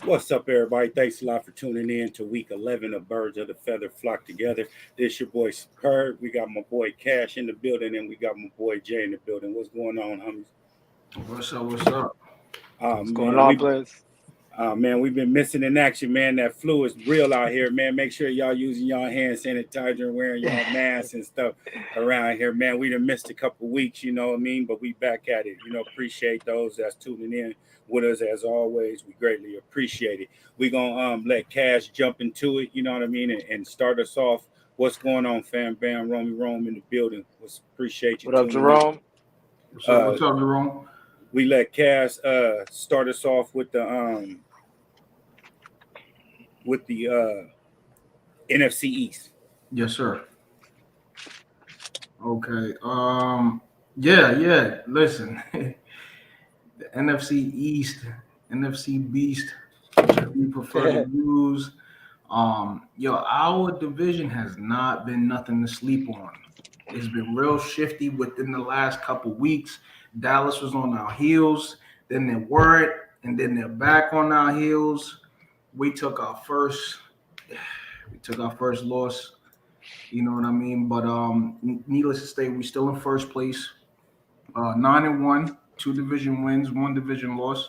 What's up, everybody? Thanks a lot for tuning in to week 11 of Birds of the Feather Flock Together. This your boy Superb. We got my boy Cash in the building, and we got my boy Jay in the building. What's going on, homies? What's up? What's up? What's going Man, on, we players? man, we've been missing in action, man. That flu is real out here, man. Make sure y'all using y'all hand sanitizer and wearing y'all masks and stuff around here, man. We done missed a couple weeks, you know what I mean? But we back at it. Appreciate those that's tuning in with us as always. We greatly appreciate it. We gonna let Cash jump into it, you know what I mean, and start us off. What's going on, fam? Bam, Romy Rome in the building. Appreciate you What up, tuning in. Jerome? What's up? Uh, What's up, Jerome? we let Cash start us off with the NFC East. Yes, sir. Okay. Yeah. Listen, the NFC East, NFC Beast, whichever you prefer to use. Our division has not been nothing to sleep on. It's been real shifty within the last couple weeks. Dallas was on our heels, then they weren't, and then they're back on our heels. We took our first loss. You know what I mean? But needless to say, we're still in first place. 9-1, 2 division wins, 1 division loss.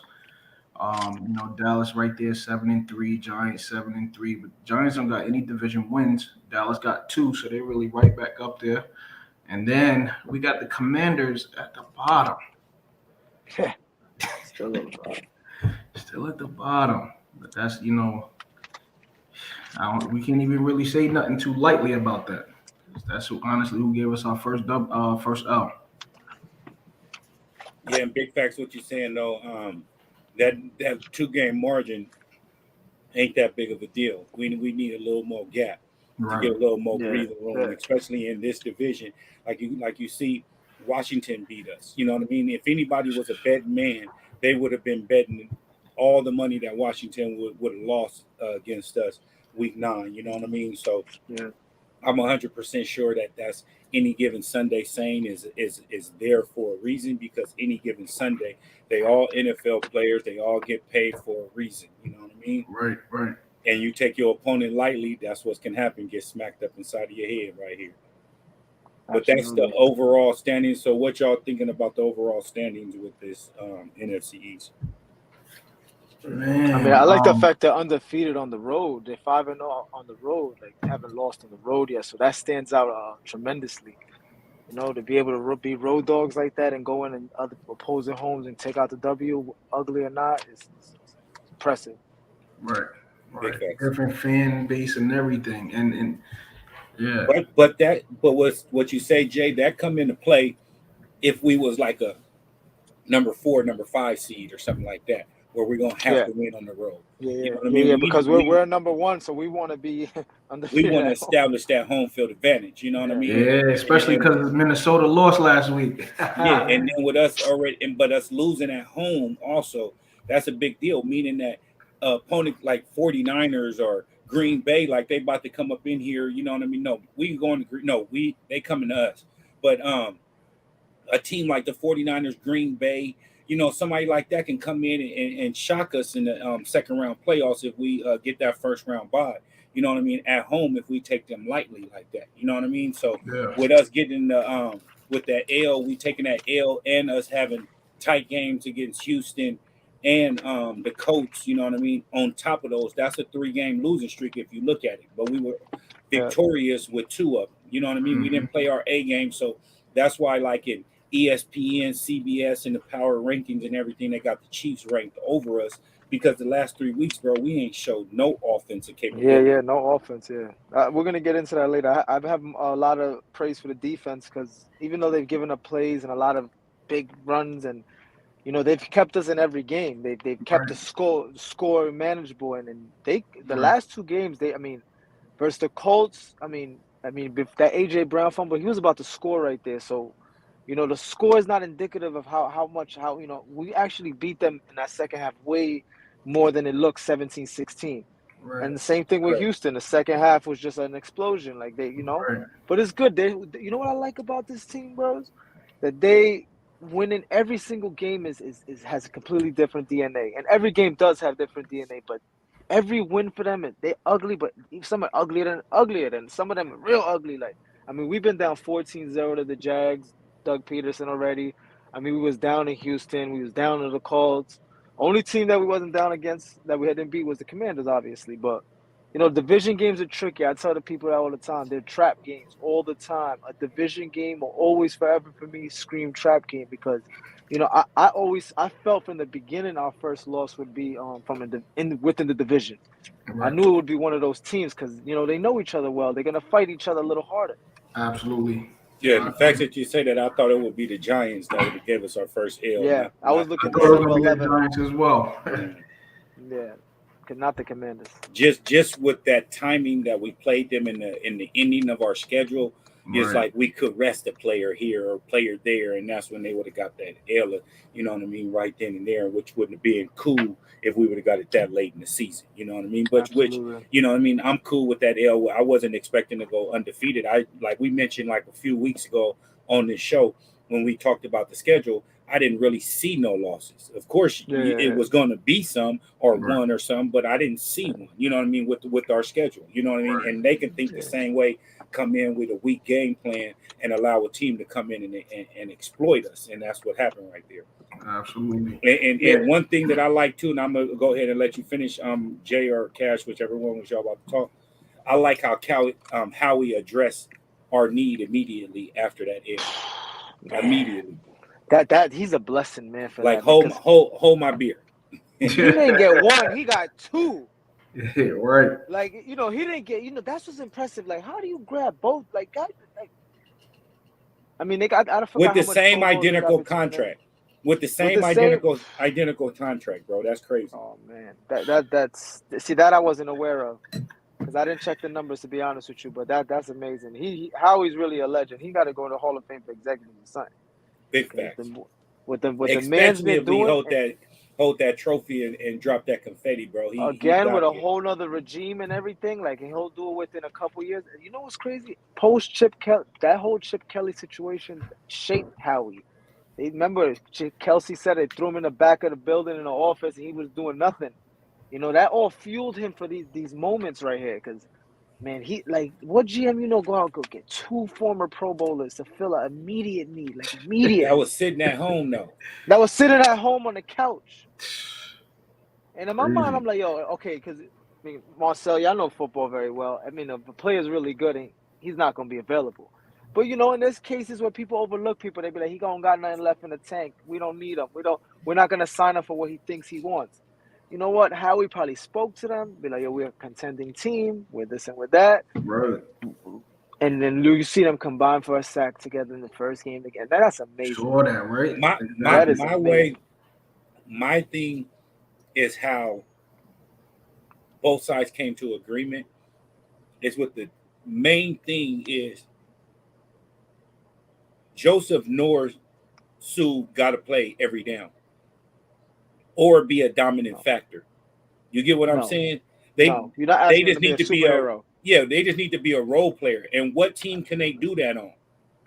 Dallas right there, 7-3. Giants 7-3, but Giants don't got any division wins. Dallas got 2, so they're really right back up there. And then we got the Commanders at the bottom. Still at the bottom. Still at the bottom, but that's we can't even really say nothing too lightly about that. That's honestly who gave us our first L. Yeah, and big facts what you're saying though. That 2 game margin ain't that big of a deal. We need a little more gap to get a little more breathing room, especially in this division. Like you see, Washington beat us. You know what I mean? If anybody was a betting man, they would have been betting all the money that Washington would have lost against us week 9. You know what I mean? So Yeah. I'm 100% sure that that's any given Sunday saying is there for a reason, because any given Sunday they all NFL players, they all get paid for a reason. You know what I mean? Right. And you take your opponent lightly, that's what can happen. Get smacked up inside of your head right here. But that's the overall standings. So what y'all thinking about the overall standings with this NFC East? Man, I mean, I like the fact they're undefeated on the road. They're 5-0 on the road. Like, they haven't lost on the road yet, so that stands out tremendously. To be able to be road dogs like that and go in and other opposing homes and take out the W, ugly or not, is impressive. Right. Big facts. Different fan base and everything, and yeah. But what you say, Jay, that come into play if we was like a number 4, number 5 seed or something like that, where we're gonna have to win on the road. Yeah, You know what I mean? because we're number 1, so we want to be undefeated. We want to establish that home field advantage. You know what I mean? Yeah, especially because Minnesota lost last week. Yeah, and then with us already, but us losing at home also, that's a big deal. Meaning that opponent like 49ers or Green Bay, like they about to come up in here. You know what I mean? No, we going to they coming to us. But a team like the 49ers, Green Bay, somebody like that can come in and shock us in the second round playoffs if we get that first round bye. You know what I mean? At home, if we take them lightly like that. You know what I mean? So with us getting the with that L, we taking that L, and us having tight games against Houston and the Colts, you know what I mean? On top of those, that's a 3-game losing streak if you look at it. But we were victorious with 2 of them. You know what I mean? Mm-hmm. We didn't play our A game, so that's why, like in ESPN, CBS, and the power rankings and everything, they got the Chiefs ranked over us, because the last 3 weeks, bro, we ain't showed no offensive capability. Yeah, no offense. Yeah, we're gonna get into that later. I have a lot of praise for the defense, because even though they've given up plays and a lot of big runs, and they've kept us in every game. They've kept the score manageable, and the last 2 games, versus the Colts. I mean, if that AJ Brown fumble, he was about to score right there. So, the score is not indicative of how we actually beat them in that second half way more than it looks, 17-16. Right. And the same thing with Houston. The second half was just an explosion, like but it's good. You know what I like about this team, bros? That they winning every single game is has a completely different DNA, and every game does have different DNA. But every win for them, they ugly, but some are uglier than some of them are real ugly. Like I mean, we've been down 14-0 to the Jags, Doug Peterson already. I mean, we was down in Houston, we was down to the Colts. Only team that we wasn't down against that we didn't beat was the Commanders, obviously. But you know, division games are tricky. I tell the people that all the time. They're trap games all the time. A division game will always forever for me scream trap game because, you know, I felt from the beginning our first loss would be within the division. I Right. knew it would be one of those teams because, you know, they know each other well. They're gonna fight each other a little harder. Absolutely. Yeah, the fact that you say that, I thought it would be the Giants that would give us our first L. Yeah, I was looking I for thought it was number gonna be the 11. Giants as well. Yeah, not the Commanders. Just with that timing that we played them in the ending of our schedule, it's Right. like we could rest a player here or a player there, and that's when they would have got that L. You know what I mean, right then and there, which wouldn't have been cool if we would have got it that late in the season. You know what I mean? But Absolutely. which, you know what I mean, I'm cool with that L. I wasn't expecting to go undefeated. I like we mentioned like a few weeks ago on this show when we talked about the schedule. I didn't really see no losses. Of course, it was going to be some or Right. one or some, but I didn't see one. You know what I mean with our schedule. You know what I mean, Right. and they can think the same way, come in with a weak game plan and allow a team to come in and exploit us, and that's what happened right there. Absolutely. And one thing that I like too, and I'm gonna go ahead and let you finish, Jay or Cash, whichever one was y'all about to talk. I like how we addressed our need immediately after that end. Immediately. That he's a blessing, man. For Like that, hold my beer. he didn't get one, he got two. Yeah, right. Like you know, he didn't get. You know, that's what's impressive. Like, how do you grab both? Like, God, like, I mean, they got. I forgot With the how much same promos they got identical between them. contract. With the same identical contract, bro. That's crazy. Oh man, that's see that I wasn't aware of because I didn't check the numbers to be honest with you. But that's amazing. Howie's really a legend. He got to go to the Hall of Fame for executive son. Big facts. With the man's Especially been if we doing. hold that trophy and drop that confetti, bro. He With a whole nother regime and everything, like he'll do it within a couple years. You know what's crazy? Post Chip Kelly, that whole Chip Kelly situation shaped Howie. They remember Kelsey said they threw him in the back of the building in the office and he was doing nothing. You know, that all fueled him for these moments right here. Because man, he like what GM go get two former Pro Bowlers to fill an immediate need, like immediate. I was sitting at home though. That was sitting at home on the couch. And in my mind, I'm like, yo, okay, because I mean, Marcel, y'all know football very well. I mean, if the player's really good, and he's not going to be available. But, you know, in there's cases where people overlook people. They be like, he don't got nothing left in the tank. We don't need him. We're not going to sign him for what he thinks he wants. You know what? Howie probably spoke to them, be like, yo, we're a contending team. We're this and we're that. Right. And then you see them combine for a sack together in the first game again. That's amazing. Sure that, right? My thing is how both sides came to agreement. Is what the main thing is. Joseph nor Sue got to play every down or be a dominant factor. You get what I'm saying? They just need to be they just need to be a role player. And what team can they do that on?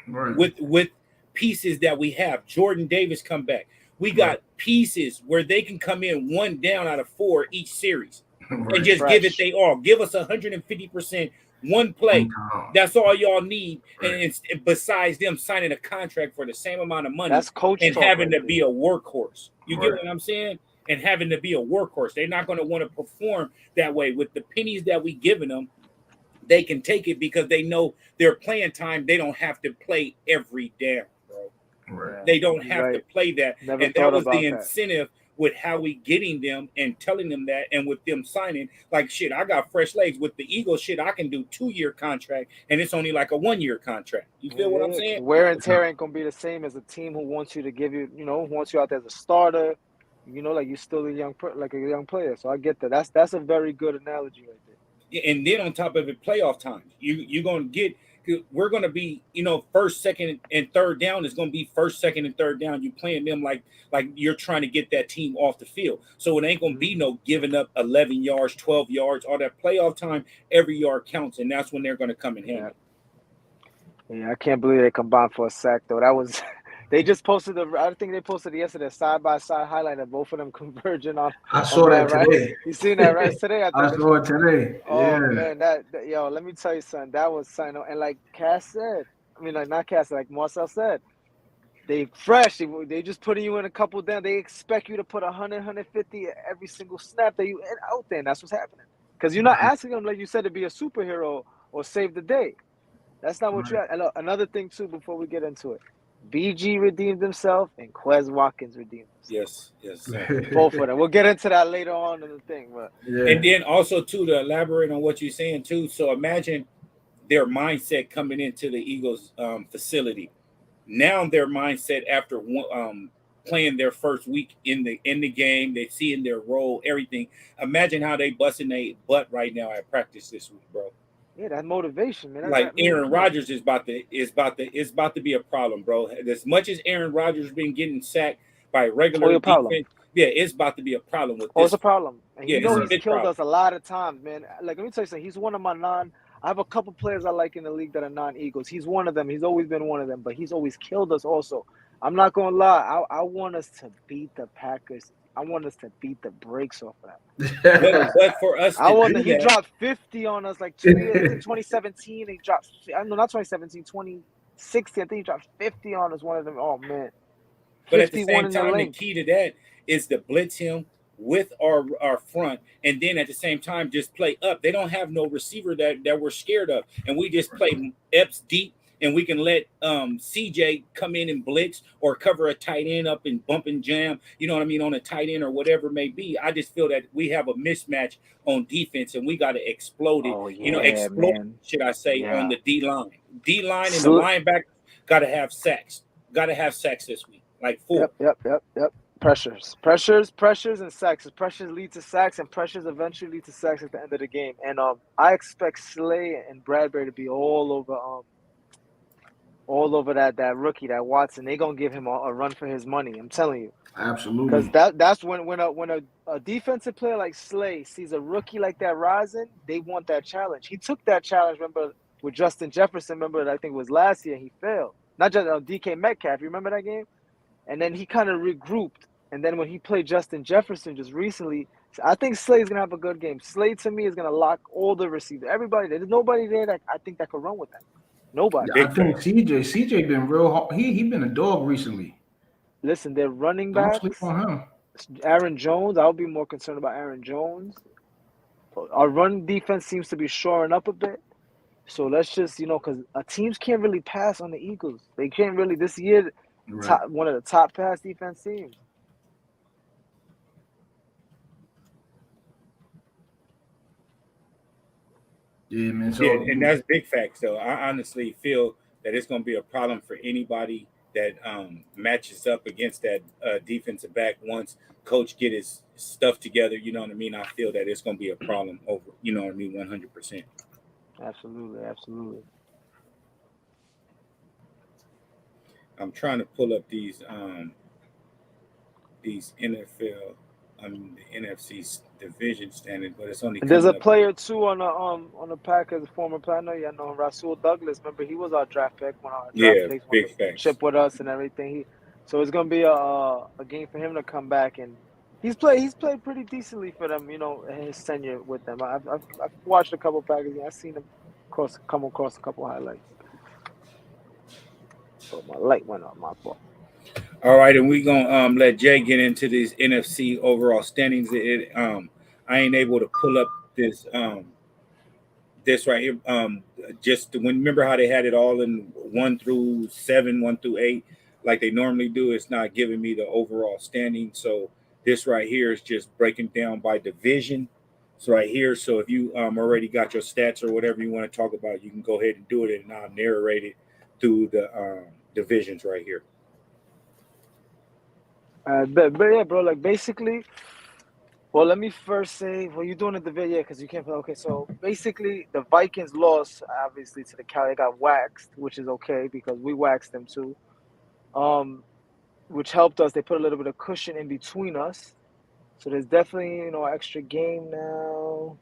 Right. With pieces that we have. Jordan Davis come back. We got pieces where they can come in one down out of 4 each series and just give it they all. Give us 150% one play. That's all y'all need. And besides them signing a contract for the same amount of money and having to be a workhorse. You get what I'm saying? And having to be a workhorse. They're not going to want to perform that way. With the pennies that we giving them, they can take it because they know their playing time. They don't have to play every down, bro. Right. They don't have to play that. And that was the incentive with how we getting them and telling them that, and with them signing, like, shit, I got fresh legs. With the Eagles, shit, I can do 2-year contract, and it's only like a 1-year contract. You feel what I'm saying? Wear and tear ain't gonna be the same as a team who wants you to give you, wants you out there as a starter. Like you're still a young player. So I get that. That's a very good analogy right there. Yeah, and then on top of it, playoff time. You're gonna get. We're going to be, first, second, and third down is going to be first, second, and third down. You playing them like you're trying to get that team off the field. So it ain't going to be no giving up 11 yards, 12 yards, all that playoff time. Every yard counts, and that's when they're going to come in handy. Yeah, I can't believe they combined for a sack, though. That was They just posted I think they posted yesterday a side by side highlight of both of them converging I on saw Matt that Ryan. today. You seen that right? It's today, I I think. saw it today. Oh Yeah. man, yo, let me tell you something. That was something, and like Cass said, I mean, like not Cass, like Marcel said, they fresh. They just putting you in a couple down. They expect you to put 100, 150 every single snap that you out there, and that's what's happening. Because you're not Right. asking them, like you said, to be a superhero or save the day. That's not what you Right. ask. And look, another thing too, before we get into it, BG redeemed himself and Quez Watkins redeemed himself. Yes, sir. Both of them. We'll get into that later on in the thing, but Yeah. And then also too, to elaborate on what you're saying too. So imagine their mindset coming into the Eagles facility. Now their mindset after playing their first week in the game, they seeing their role, everything. Imagine how they busting their butt right now at practice this week, bro. yeah, that motivation, man. Like I mean, Aaron come on. Rodgers is about to be a problem, bro. As much as Aaron Rodgers been getting sacked by regular Toya problem. defense, yeah, it's about to be a problem with Oh, it's this. a problem. And Yeah, you it's know a he's big killed problem. us a lot of times, man. Like, let me tell you something. He's one of my I have a couple players I like in the league that are non-Eagles. He's one of them. He's always been one of them, but he's always killed us also. I'm not going to lie. I want us to beat the Packers. I want us to beat the brakes off of them. But for us to do He that, dropped 50 on us like 2 years. I think 2017. He dropped, I know, not 2017, 2016. I think he dropped 50 on us. One of them. Oh, man. but at the 51 same in the time, the link. key to that is to blitz him with our front, and then at the same time just play up. They don't have no receiver that we're scared of, and we just play Epps deep, and we can let CJ come in and blitz or cover a tight end up and bump and jam. You know what I mean, on a tight end or whatever it may be. I just feel that we have a mismatch on defense, and we got to explode it. Oh, Explode, man. should I say, Yeah. on the D line. D line and the linebacker got to have sacks. Got to have sacks this week. Like 4. Yep. Pressures, and sacks. Pressures lead to sacks, and pressures eventually lead to sacks at the end of the game. And I expect Slay and Bradbury to be all over that rookie, that Watson. They're gonna give him a run for his money. I'm telling you, Absolutely. because that's when a defensive player like Slay sees a rookie like that rising, they want that challenge. He took that challenge. Remember with Justin Jefferson? Remember I think it was last year. He failed. Not just DK Metcalf. You remember that game? And then he kind of regrouped. And then when he played Justin Jefferson just recently, I think Slay's gonna have a good game. Slay to me is gonna lock all the receivers. Everybody, there's nobody there that I think that could run with them. Nobody. I think CJ been real. He been a dog recently. Listen, their running Don't backs. sleep on him. Aaron Jones. I'll be more concerned about Aaron Jones. Our run defense seems to be shoring up a bit. So let's just, because teams can't really pass on the Eagles. They can't really this year. Right. One of the top pass defense teams. Yeah, man. So, Yeah, and that's big facts. So I honestly feel that it's going to be a problem for anybody that matches up against that defensive back once coach get his stuff together. You know what I mean? I feel that it's going to be a problem over. You know what I mean? 100%. Absolutely. I'm trying to pull up these NFL, the NFC division standings, but it's only. There's a player too on the Packers, former player. Yeah, I know Rasul Douglas. Remember, he was our draft pick when our draft picks big facts. Chip with us and everything. So it's gonna be a game for him to come back, and he's played pretty decently for them. His tenure with them. I've watched a couple Packers. I've seen him come across a couple highlights. So my light went on, my fault. All right, and we're gonna let Jay get into these NFC overall standings. I ain't able to pull up this right here. Just remember how they had it all in 1 through 7, 1 through 8, like they normally do. It's not giving me the overall standing. So this right here is just breaking down by division. It's right here. So if you already got your stats or whatever you want to talk about, you can go ahead and do it, and I'll narrate it through the divisions right here. But yeah, bro, like basically, well, let me first say, well, you're doing it the video because you can't play. Okay, so basically, the Vikings lost, obviously, to the Cowboys. They got waxed, which is okay because we waxed them too, which helped us. They put a little bit of cushion in between us. So there's definitely, an extra game now.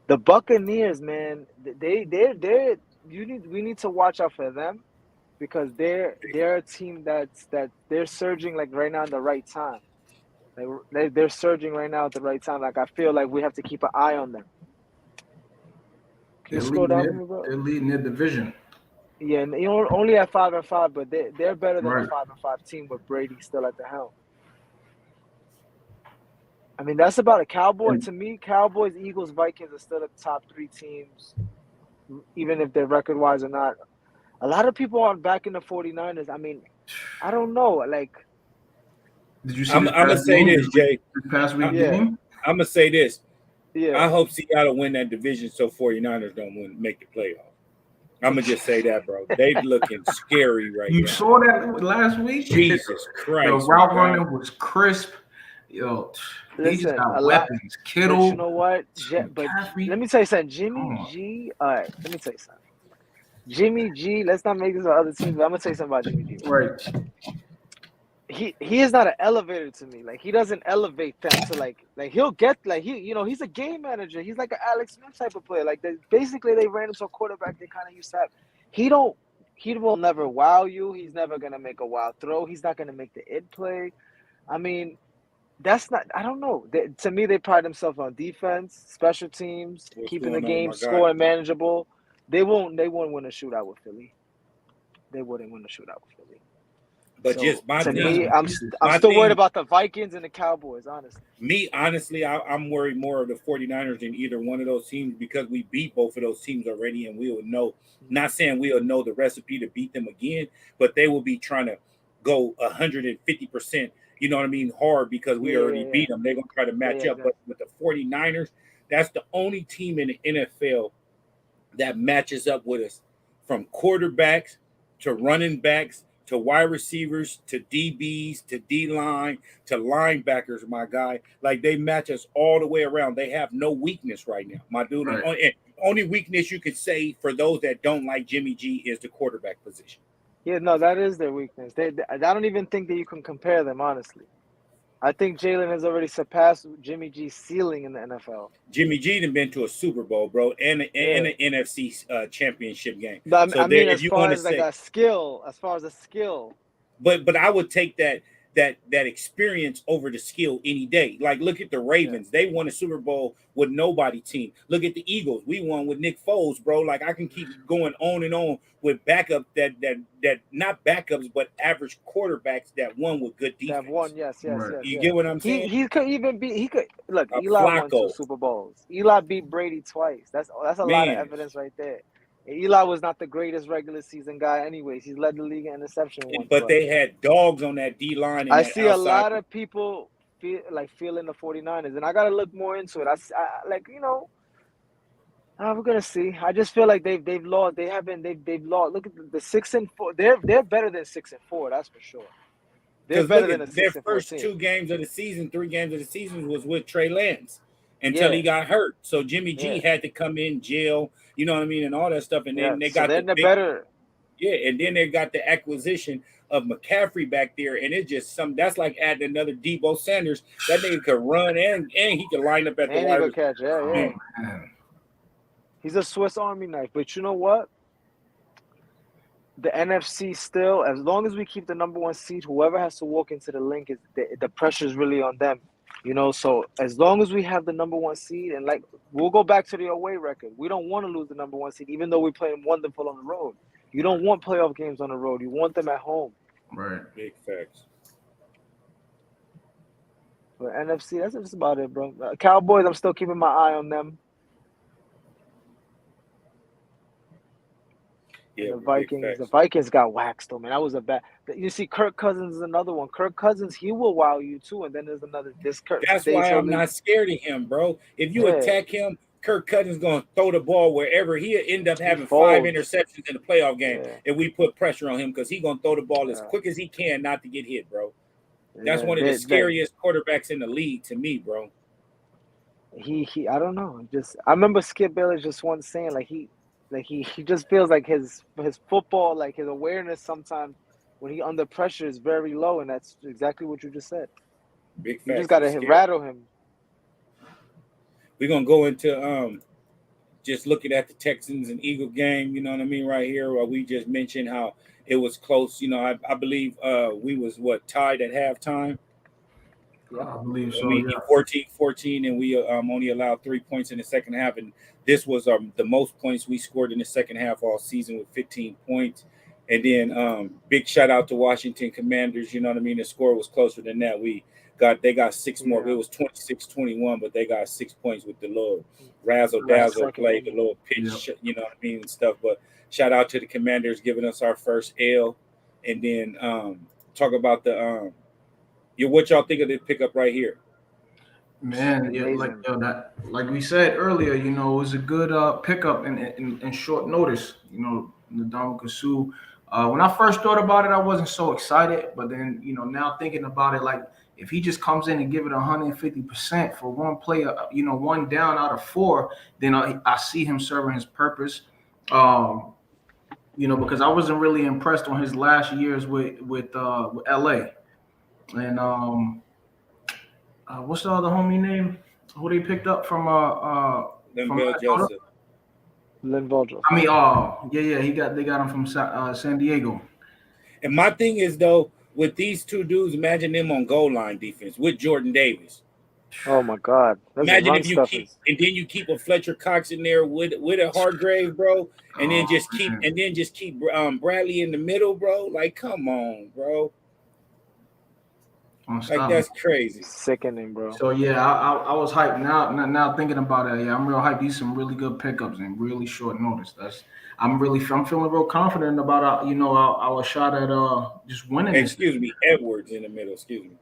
The Buccaneers, man, we need to watch out for them because they're a team that they're surging like right now in the right time. They're surging right now at the right time. Like I feel like we have to keep an eye on them. Can you scroll down for me, bro? They're leading their division. Yeah, and you know, only at 5-5, but they're better than a Right. 5-5 team with Brady still at the helm. I mean, that's about a Cowboy. And- To me, Cowboys, Eagles, Vikings are still the top 3 teams, even if they're record wise or not. A lot of people are backing the 49ers. I mean, I don't know. Like, Did you see I'm this gonna past say game? this, Jay. This past week Yeah. game? I'm gonna say this. I yeah, hope Seattle win that division so 49ers don't make the playoff. I'm gonna just say that, bro. They looking scary right You now. saw that last week? Jesus The Christ. route my God. running was crisp. Yo, they just listen, got a lot. weapons. But Kittle, you know what? But McCaffrey. let me tell you something. Jimmy Come on. G. All right, let me tell you something. Jimmy G. Let's not make this about other teams. But I'm gonna tell you something about Jimmy G. Right. He is not an elevator to me. Like he doesn't elevate them to like he'll get like he's a game manager. He's like an Alex Smith type of player. Like basically they ran into a quarterback they kind of used to have. He will never wow you. He's never gonna make a wild throw. He's not gonna make the id play. I mean, that's not. I don't know. To me, they pride themselves on defense, special teams, What's keeping the going on, game my guy? scoring manageable. They won't win a shootout with Philly. They wouldn't win a shootout with Philly. But So, just my to thing, me, I'm my still worried thing- about the Vikings and the Cowboys, honestly. me, honestly, I'm worried more of the 49ers than either one of those teams because we beat both of those teams already, and we will know. Not saying we'll know the recipe to beat them again, but they will be trying to go 150%. You know what I mean? Hard because we already beat them. They're gonna try to match up. exactly. But with the 49ers, that's the only team in the NFL that matches up with us from quarterbacks to running backs to wide receivers to DBs to D line to linebackers, my guy. Like they match us all the way around. They have no weakness right now, my dude. Right. And only weakness you could say for those that don't like Jimmy G is the quarterback position. Yeah, no, that is their weakness. I don't even think that you can compare them, honestly. I think Jalen has already surpassed Jimmy G's ceiling in the NFL. Jimmy G done been to a Super Bowl, bro, and an NFC championship game. But So I mean, if as you far want as to like say, a skill, but I would take that experience over the skill any day. Like look at the Ravens. They won a Super Bowl with nobody team. Look at the Eagles. We won with Nick Foles, bro. Like I can keep going on and on with backup that not backups but average quarterbacks that won with good defense. that won, yes. You get what I'm saying? He could even be. He could look. A Eli won 2 Flacco. Super Bowls. Eli beat Brady twice. That's a lot of evidence right there. Eli was not the greatest regular season guy, anyways. He's led the league in interception once. But they had dogs on that D line. I see a lot of people feeling the 49ers, and I gotta look more into it. I like we're gonna see. I just feel like they've lost. They've lost. Look at the 6-4. They're better than 6-4. That's for sure. They're better than a 6-4 their first team. 2 games of the season, 3 games of the season was with Trey Lance until he got hurt. So Jimmy G had to come in jail, you know what I mean, and all that stuff. And then they got better. Yeah, and then they got the acquisition of McCaffrey back there, and it's just that's like adding another Debo Sanders. That nigga could run and he could line up at the wide receiver. Catch, yeah. Man. He's a Swiss Army knife. But you know what? The NFC still, as long as we keep the number 1 seed, whoever has to walk into the link is the pressure's really on them. So as long as we have the number 1 seed, and like we'll go back to the away record. We don't want to lose the number 1 seed, even though we're playing wonderful on the road. You don't want playoff games on the road. You want them at home. Right. Big facts. But NFC, that's just about it, bro. Cowboys, I'm still keeping my eye on them. Yeah, the Vikings got waxed though, man. That was a bad. You see, Kirk Cousins is another one. Kirk Cousins, he will wow you too. And then there's another. That's why I'm not scared of him, bro. If you attack him, Kirk Cousins gonna throw the ball wherever. He'll end up having 5 interceptions in the playoff game if we put pressure on him because he's gonna throw the ball as quick as he can not to get hit, bro. That's one of the scariest quarterbacks in the league to me, bro. He I don't know. I remember Skip Bayless just once saying he just feels like his football, like his awareness sometimes when he under pressure is very low, and that's exactly what you just said. Big facts. You just gotta rattle him. We're gonna go into just looking at the Texans and Eagle game, you know what I mean, right here, where we just mentioned how it was close. You know, I believe we was tied at halftime. I believe I so. mean, Yeah. 14, and we only allowed 3 points in the second half, and this was the most points we scored in the second half all season with 15 points. And then big shout out to Washington Commanders. You know what I mean? The score was closer than that. They got 6 more. It was 26-21, but they got 6 points with the little razzle dazzle play, the little pitch, you know what I mean, and stuff. But shout out to the Commanders giving us our first L, and then talk about the what y'all think of this pickup right here? Man, yeah, like we said earlier, you know, it was a good pickup in short notice. You know, Ndamukong Suh. When I first thought about it, I wasn't so excited, but then, you know, now thinking about it, like if he just comes in and give it 150% for one player, you know, one down out of 4, then I see him serving his purpose. You know, because I wasn't really impressed on his last years with LA. And what's the other homie name? Who they picked up from Linval Joseph. Linval Joseph. I mean, they got him from San Diego. And my thing is though, with these two dudes, imagine them on goal line defense with Jordan Davis. Oh my God! Imagine if you keep a Fletcher Cox in there with a Hargrave, bro, and then just keep Bradley in the middle, bro. Like, come on, bro. Like, that's crazy. Sickening, bro. So yeah, I was hyped. Now thinking about it, yeah, I'm real hyped. These some really good pickups in really short notice. I'm feeling real confident about our shot at just winning. Excuse me, Edwards in the middle. Excuse me.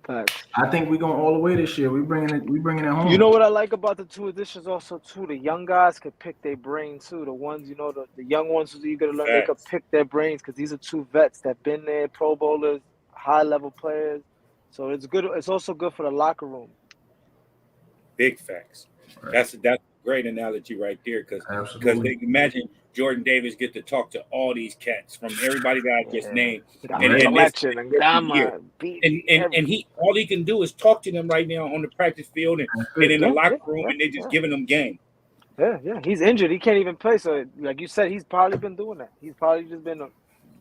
Thanks. I think we're going all the way this year. We bringing it home. You know what I like about the two additions also too? The young guys could pick their brain too. The ones, you know, the young ones who you gonna learn, they could pick their brains because these are two vets that been there, Pro Bowlers, high level players. So it's good. It's also good for the locker room. Big facts. Right. That's a great analogy right there because they imagine Jordan Davis get to talk to all these cats from everybody that I just named, and he all he can do is talk to them right now on the practice field and in the locker room, and they just giving them game. Yeah. He's injured. He can't even play. So, like you said, he's probably been doing that. He's probably just been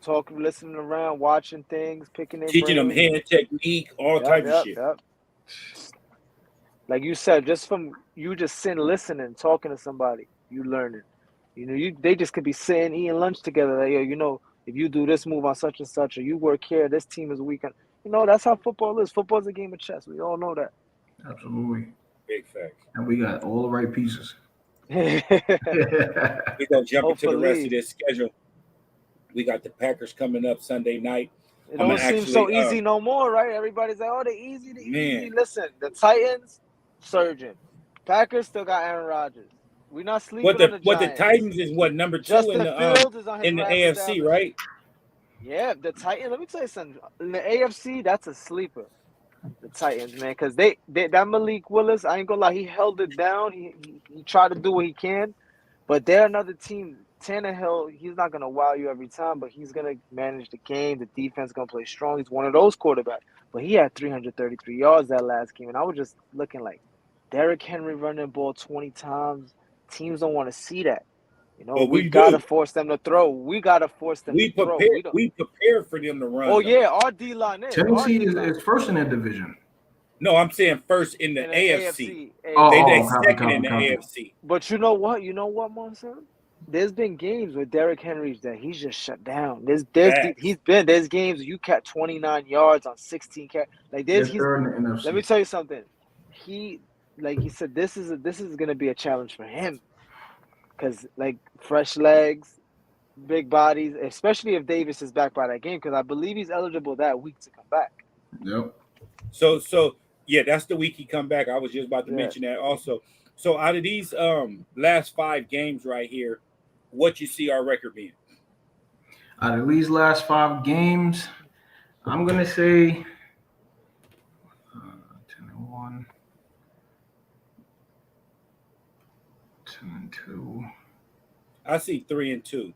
talking, listening around, watching things, teaching them hand technique, all types of shit. Like you said, just from you just sitting, listening, talking to somebody, you learning. You know, they just could be sitting, eating lunch together. Like, you know, if you do this move on such and such, or you work here, this team is weak. You know, that's how football is. Football's a game of chess. We all know that. Absolutely. Big facts. And we got all the right pieces. We're going to jump into the rest of this schedule. We got the Packers coming up Sunday night. It don't seem so easy no more, right? Everybody's like, oh, they're easy. Easy. Listen, the Titans, surging. Packers still got Aaron Rodgers. We're not sleeping on the Giants. What the Titans is number 2 in the AFC, right? Yeah, the Titans. Let me tell you something. In the AFC, that's a sleeper. The Titans, man, because they that Malik Willis, I ain't gonna lie, he held it down. He tried to do what he can, but they're another team. Tannehill, he's not gonna wow you every time, but he's gonna manage the game. The defense gonna play strong. He's one of those quarterbacks. But he had 333 yards that last game, and I was just looking like Derrick Henry running the ball 20 times. Teams don't want to see that. You know, we gotta force them to throw. We gotta force them to throw. We prepare for them to run. Oh yeah, our D line is. Tennessee is first in that division. No, I'm saying first in the AFC. They second in the AFC. But you know what? Monson? There's been games with Derrick Henry that he's just shut down. There's games you catch 29 yards on 16 catch. Like let me tell you something. He said this is gonna be a challenge for him. Because like fresh legs, big bodies, especially if Davis is back by that game, because I believe he's eligible that week to come back. Yep. So yeah, that's the week he come back. I was just about to mention that also. So out of these last 5 games right here, what you see our record being? Out of these last 5 games, I'm gonna say 10-1, 10-2. I see 3-2.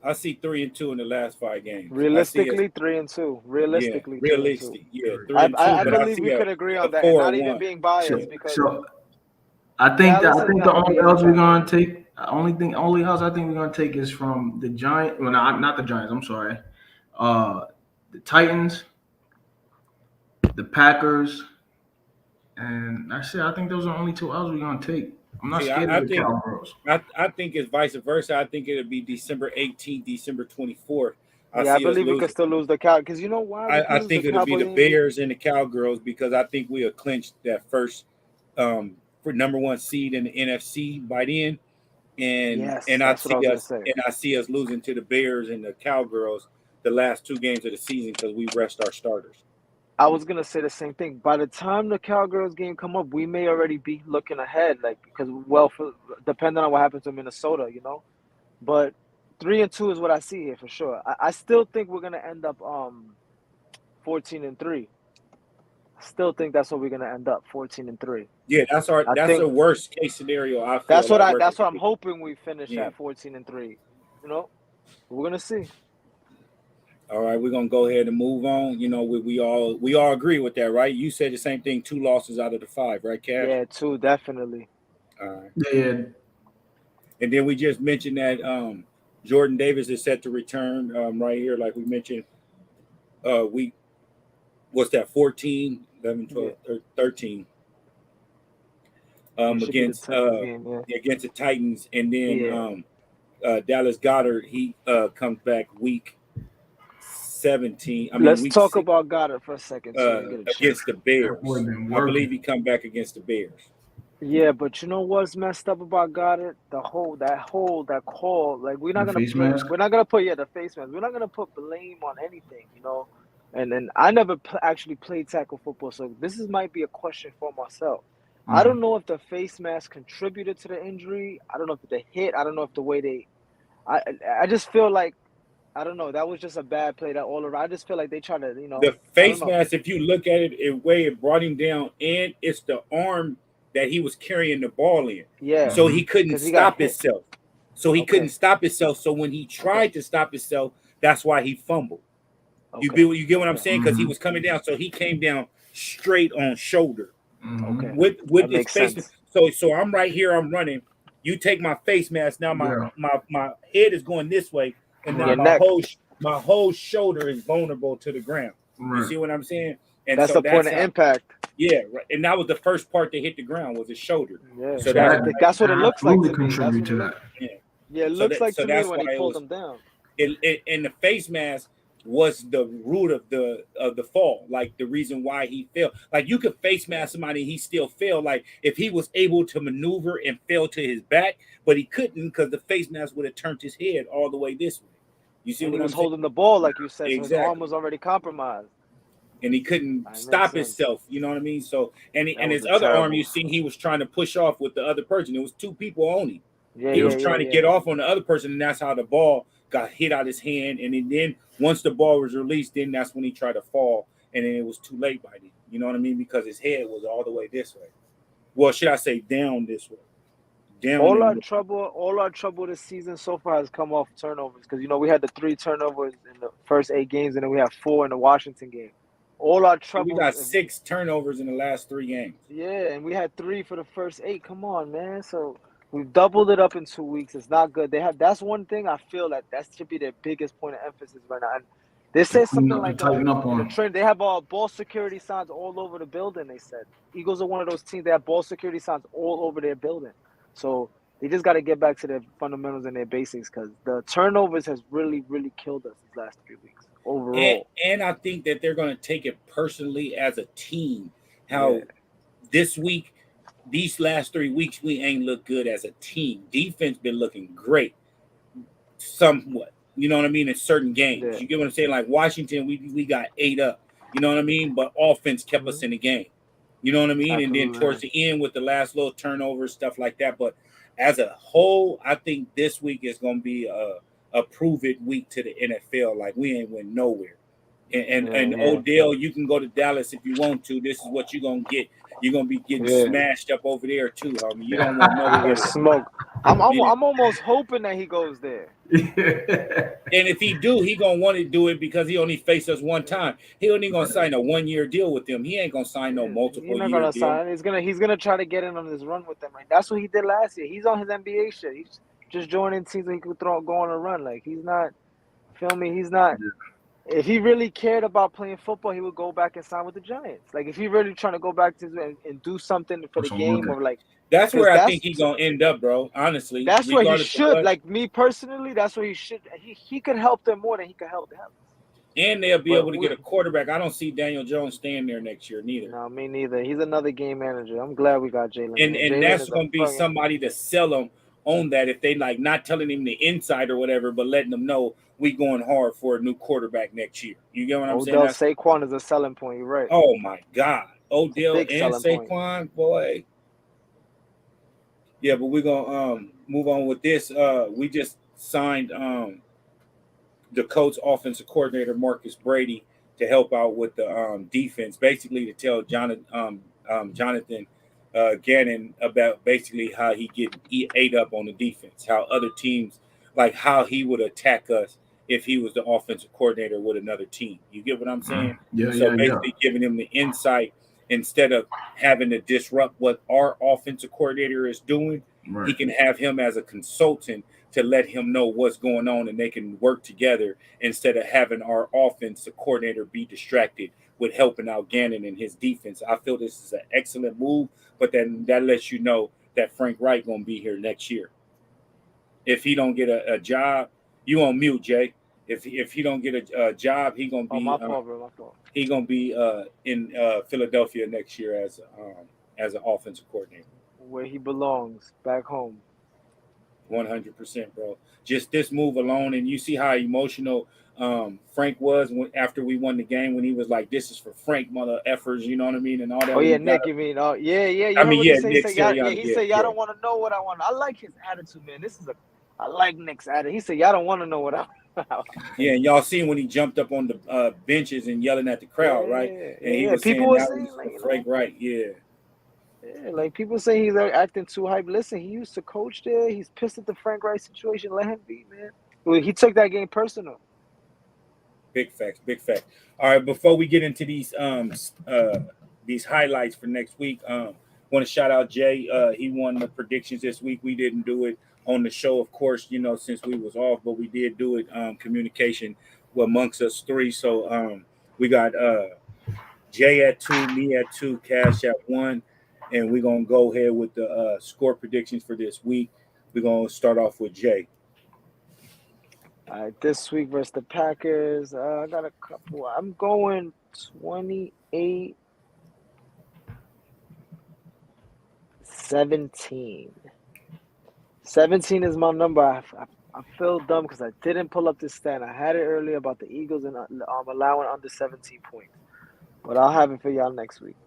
I see 3-2 in the last 5 games. Realistically, 3-2. Realistically, yeah. Realistic, 3-2. I believe we could agree on that. And not even being biased because I think the only L's we're gonna take Only house I think we're gonna take is from the Giants. Well, not the Giants. I'm sorry. The Titans, the Packers, and that's it. I think those are the only two L's we're gonna take. I'm not See, scared I of the think Cowgirls. I think it's vice versa. I think it'll be December 18th, December 24th. I Yeah, I see us believe we could losing. still lose the cow because you know why we could I lose the think it'll be Cowboy the game. Bears and the Cowgirls because I think we'll clinch that first for number one seed in the NFC by then. Yes, And that's what I was gonna say. I see us losing to the Bears and the Cowgirls the last two games of the season because we rest our starters. I was gonna say the same thing. By the time the Cowgirls game come up, we may already be looking ahead, like because depending on what happens to Minnesota, you know. But 3-2 is what I see here for sure. I still think we're gonna end up 14-3. Still think that's what we're gonna end up 14-3. Yeah, I that's a think worst case scenario. I feel like that's what I'm hoping we finish Yeah. at 14-3. You know, we're gonna see. All right, we're gonna go ahead and move on. You know, we all agree with that, right? You said the same thing. 2 losses out of the 5, right, Cash? Yeah, 2 definitely. All right. Yeah, And then we just mentioned that Jordan Davis is set to return right here, like we mentioned. We what's that? 14, 11, 12, 13 It should be the against second game, yeah. against the Titans, and then Yeah. Dallas Goddard he comes back week 17. Let's week talk 6, about Goddard for a second so we get a chance. against the Bears. boy been I believe working. he come back against the Bears. Yeah, but you know what's messed up about Goddard? That call. Like The face mask? we're not gonna put the face mask. We're not gonna put blame on anything, you know. And I never actually played tackle football, so might be a question for myself. I don't know if the face mask contributed to the injury. I don't know if the hit. I don't know if the way they. I just feel like I don't know. That was just a bad play that all around. I just feel like they try to, you know. The I face don't know. mask, if you look at it, it way it brought him down, and it's the arm that he was carrying the ball in. Yeah. So he couldn't 'Cause he got stop hit. himself. So he Okay. couldn't stop himself. So when he tried to stop himself, that's why he fumbled. Okay. You get what I'm Okay. saying? Because he was coming down, so he came down straight on shoulder Okay. with That his makes face. sense. So I'm right here. I'm running. You take my face mask. Now Yeah. my head is going this way, and now Your my neck. whole shoulder is vulnerable to the ground. You Right. see what I'm saying? And That's so the point of how- impact. Yeah, right. And that was the first part that hit the ground was his shoulder. Yeah. So that's what it looks like to Absolutely me. contribute to that. Yeah, it So looks that- like so to me that's when why he it pulled was- him down. And the face mask was the root of the fall, like the reason why he fell. Like you could face mask somebody, and he still fell. Like if he was able to maneuver and fell to his back, but he couldn't because the face mask would have turned his head all the way this way. You see And what he I'm was saying? holding the ball, like you said, so his Exactly. arm was already compromised. And he couldn't That makes stop sense. himself. You know what I mean? So and That his was other arm, terrible. you see, he was trying to push off with the other person. It was 2 people only. Yeah, He yeah, was trying to get off on the other person, and that's how the ball got hit out his hand. And then once the ball was released, then that's when he tried to fall, and then it was too late by then. You know what I mean? Because his head was all the way this way. Well, should I say down this way? Down. All our trouble this season so far has come off turnovers because you know we had the 3 turnovers in the first 8 games, and then we have 4 in the Washington game. All our trouble. We got 6 turnovers in the last 3 games. Yeah, and we had 3 for the first 8. Come on, man. So we've doubled it up in 2 weeks. It's not good. That's one thing I feel that should be their biggest point of emphasis right now. And they said something like tighten up on the them. trend. They have ball security signs all over the building. They said Eagles are one of those teams that have ball security signs all over their building. So they just got to get back to their fundamentals and their basics because the turnovers has really, really killed us these last 3 weeks overall. And I think that they're going to take it personally as a team. How this week, these last 3 weeks, we ain't looked good as a team. Defense been looking great, somewhat. You know what I mean? In certain games, Yeah. you get what I'm saying. Like Washington, we got 8 up. You know what I mean? But offense kept us in the game. You know what I mean? Absolutely. And then towards the end with the last little turnovers, stuff like that. But as a whole, I think this week is going to be a prove-it week to the NFL. Like we ain't went nowhere. And Odell, you can go to Dallas if you want to. This is what you're going to get. You're gonna be getting Yeah. smashed up over there too, homie. You don't want He nobody. gets smoked. I'm Yeah. almost hoping that he goes there. And if he do, he gonna want to do it because he only faced us one time. He only gonna sign a 1-year deal with them. He ain't gonna sign no He's multiple not year gonna deal. sign. He's gonna try to get in on this run with them. Like that's what he did last year. He's on his NBA shit. He's just joining teams so he could go on a run. Like he's not. Feel me? He's not. If he really cared about playing football, he would go back and sign with the Giants. Like if he really trying to go back to and do something for the game, or like That's where I that's- think he's gonna end up, bro. Honestly, that's where he regardless of should. what. Like me personally, that's where he should. He could help them more than he could help them. And they'll be But able to get a quarterback. I don't see Daniel Jones staying there next year neither. No, me neither. He's another game manager. I'm glad we got Jalen. And Jalen that's is a gonna be fucking- somebody to sell them on that if they like not telling him the inside or whatever, but letting them know we going hard for a new quarterback next year. You get what I'm Odell saying? Saquon is a selling point. You're right. Oh my God, Odell big and selling Saquon, boy. Yeah, but we're gonna move on with this. We just signed the coach, offensive coordinator Marcus Brady to help out with the defense, basically to tell Jonathan Gannon about basically how he get ate up on the defense, how other teams, like how he would attack us if he was the offensive coordinator with another team. You get what I'm saying? Yeah, So basically giving him the insight instead of having to disrupt what our offensive coordinator is doing. Right. He can have him as a consultant to let him know what's going on and they can work together instead of having our offensive coordinator be distracted with helping out Gannon and his defense. I feel this is an excellent move, but then that lets you know that Frank Reich going to be here next year. If he don't get a job, you on mute, Jay. If he don't get a job, he going to be my fault, bro. My fault. He going to be in Philadelphia next year as an offensive coordinator. Where he belongs, back home. 100%, bro. Just this move alone, and you see how emotional Frank was after we won the game when he was like, "This is for Frank, mother effers," you know what I mean, and all that. Oh yeah, Nick, you mean? Oh yeah. You I mean, heard what yeah, he Nick. He said, "Y'all don't want to know what I want." I like his attitude, man. I like Nick's attitude. He said, "Y'all don't want to know what I." Yeah, and y'all seen when he jumped up on the benches and yelling at the crowd, right? And he was people saying were that saying was like, for Frank Reich, yeah. Yeah, like people say he's like acting too hype. Listen, he used to coach there. He's pissed at the Frank Reich situation. Let him be, man. Well, he took that game personal. Big facts, big facts. All right, before we get into these highlights for next week, want to shout out Jay. He won the predictions this week. We didn't do it on the show, of course, since we was off, but we did do it communication amongst us three. So we got Jay at 2, me at 2, Cash at 1. And we're going to go ahead with the score predictions for this week. We're going to start off with Jay. All right, this week versus the Packers, I got a couple. I'm going 28-17. 17 is my number. I feel dumb because I didn't pull up this stat. I had it earlier about the Eagles and allowing under 17 points. But I'll have it for y'all next week.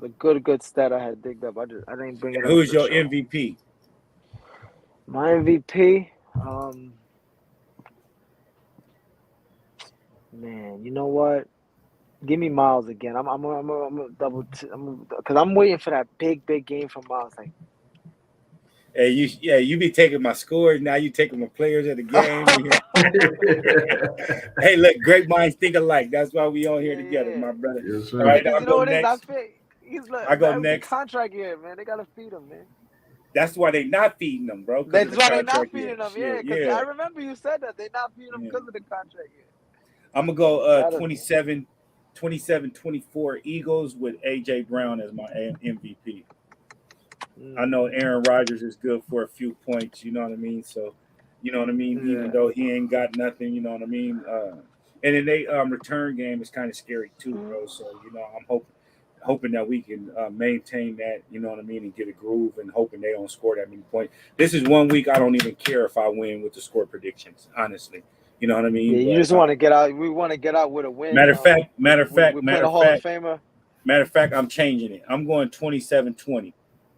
A good stat I had digged up. I didn't bring it up. Who's your MVP? My MVP, man, you know what? Give me Miles again. I'm gonna double because I'm waiting for that big game from Miles. Like, hey, you be taking my scores now. You taking my players at the game. Hey, look, great minds think alike. That's why we all here together, my brother. Yes, sir. All right, you know what it is? I go next. Contract year, man. They gotta feed him, man. That's why they not feeding them, bro. That's why they not feeding them. Yeah, because yeah. I remember you said that they not feeding them because of the contract year. I'm gonna go 27-24 Eagles with AJ Brown as my MVP. I know Aaron Rodgers is good for a few points, you know what I mean? So, you know what I mean? Yeah. Even though he ain't got nothing, you know what I mean? And then they return game is kind of scary too, bro. So, I'm hoping that we can maintain that, you know what I mean, and get a groove and hoping they don't score that many points. This is 1 week I don't even care if I win with the score predictions, honestly. You know what I mean? Yeah, you just want to get out. We want to get out with a win. Matter of fact, I'm changing it. I'm going 27-20.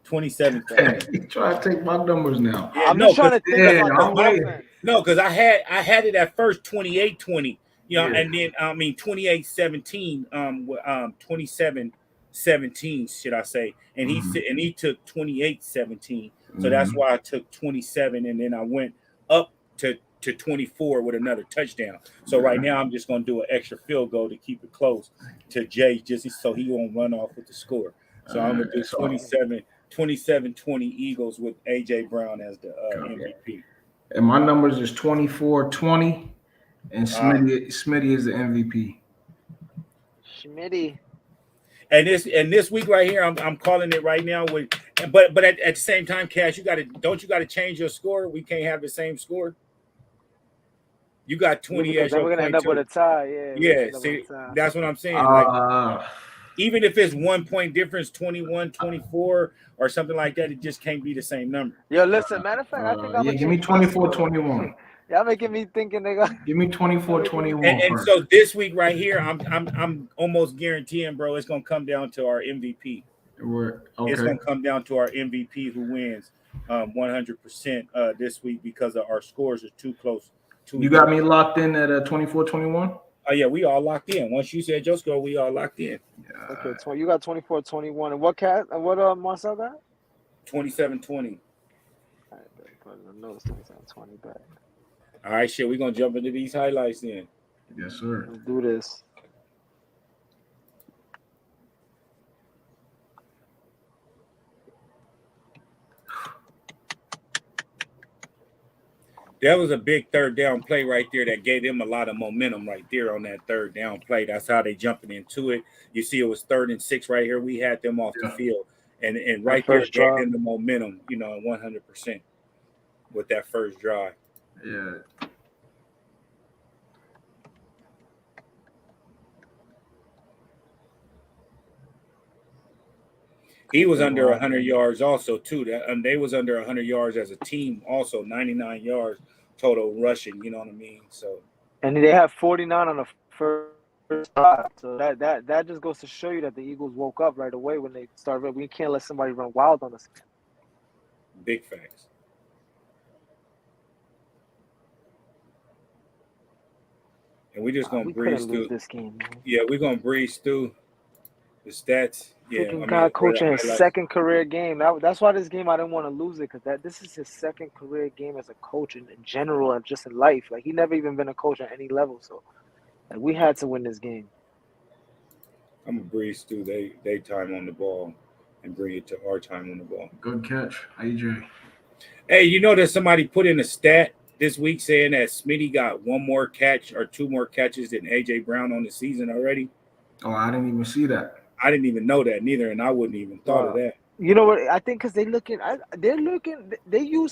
27-20. You try to take my numbers now. Yeah, I'm just trying to think about the waiting. offense. No, because I had it at first 28-20, and then 28-17, 27-17 17, should I say? And he took 28-17. So that's why I took 27, and then I went up to 24 with another touchdown. So right now I'm just gonna do an extra field goal to keep it close to Jay, just so he won't run off with the score. So I'm gonna do 27-20 Eagles with AJ Brown as the MVP. And my numbers is 24-20, and Smitty is the MVP. Schmitty. And this week right here, I'm calling it right now. But at the same time, Cash, you gotta change your score. We can't have the same score. You got 20 as your we're gonna end up with a tie. Yeah. See, that's what I'm saying. Like, even if it's 1 point difference, 21, 24, or something like that, it just can't be the same number. Yo, listen, matter of fact, I think I'm gonna give me 24-21. Y'all making me thinking they got. Give me 24-21. And so this week right here, I'm almost guaranteeing, bro, it's gonna come down to our MVP. Okay. It's gonna come down to our MVP who wins 100% this week because of our scores are too close. You got me locked in at 24-21? Oh yeah, we all locked in. Once you said your score, we all locked in. Yeah. Okay, you got 24-21. And what Marcel got? 27-20. All right, no, it's 27-20 back. All right, shit, we're gonna jump into these highlights then. Yes, sir. Let's do this. That was a big third down play right there that gave them a lot of momentum right there on that third down play. That's how they jumping into it. You see, it was 3rd and 6 right here. We had them off the field, and right there gave them the momentum, 100% with that first drive. Yeah. He was under 100 yards also, too. They was under 100 yards as a team also, 99 yards total rushing, you know what I mean? So, and they have 49 on the first drive. So that just goes to show you that the Eagles woke up right away when they started. We can't let somebody run wild on us. Big facts. And we're just going to breeze through this game, man. Yeah, we're going to breeze through the stats. Yeah, guy coaching his second career game. That's why this game I didn't want to lose it, because this is his second career game as a coach in general and just in life. Like, he never even been a coach at any level. So, like, we had to win this game. I'm gonna breeze through they time on the ball and bring it to our time on the ball. Good catch, AJ. Hey, you know that somebody put in a stat this week saying that Smitty got 1 more catch or 2 more catches than AJ Brown on the season already? Oh, I didn't even see that. I didn't even know that neither, and I wouldn't even thought of that. You know what? I think because they use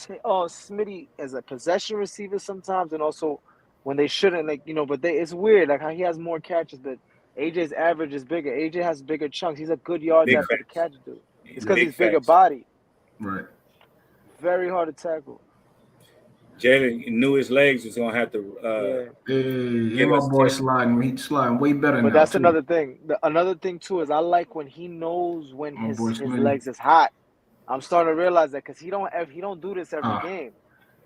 Smitty as a possession receiver sometimes, and also when they shouldn't, but it's weird, like how he has more catches, but AJ's average is bigger. AJ has bigger chunks. He's a good yards after the catch, dude. It's because he's bigger body. Right. Very hard to tackle. Jalen knew his legs was gonna have to. Hey, my boy sliding. He's sliding way better. But that's another thing. Another thing too is I like when he knows when his legs is hot. I'm starting to realize that because he don't do this every game.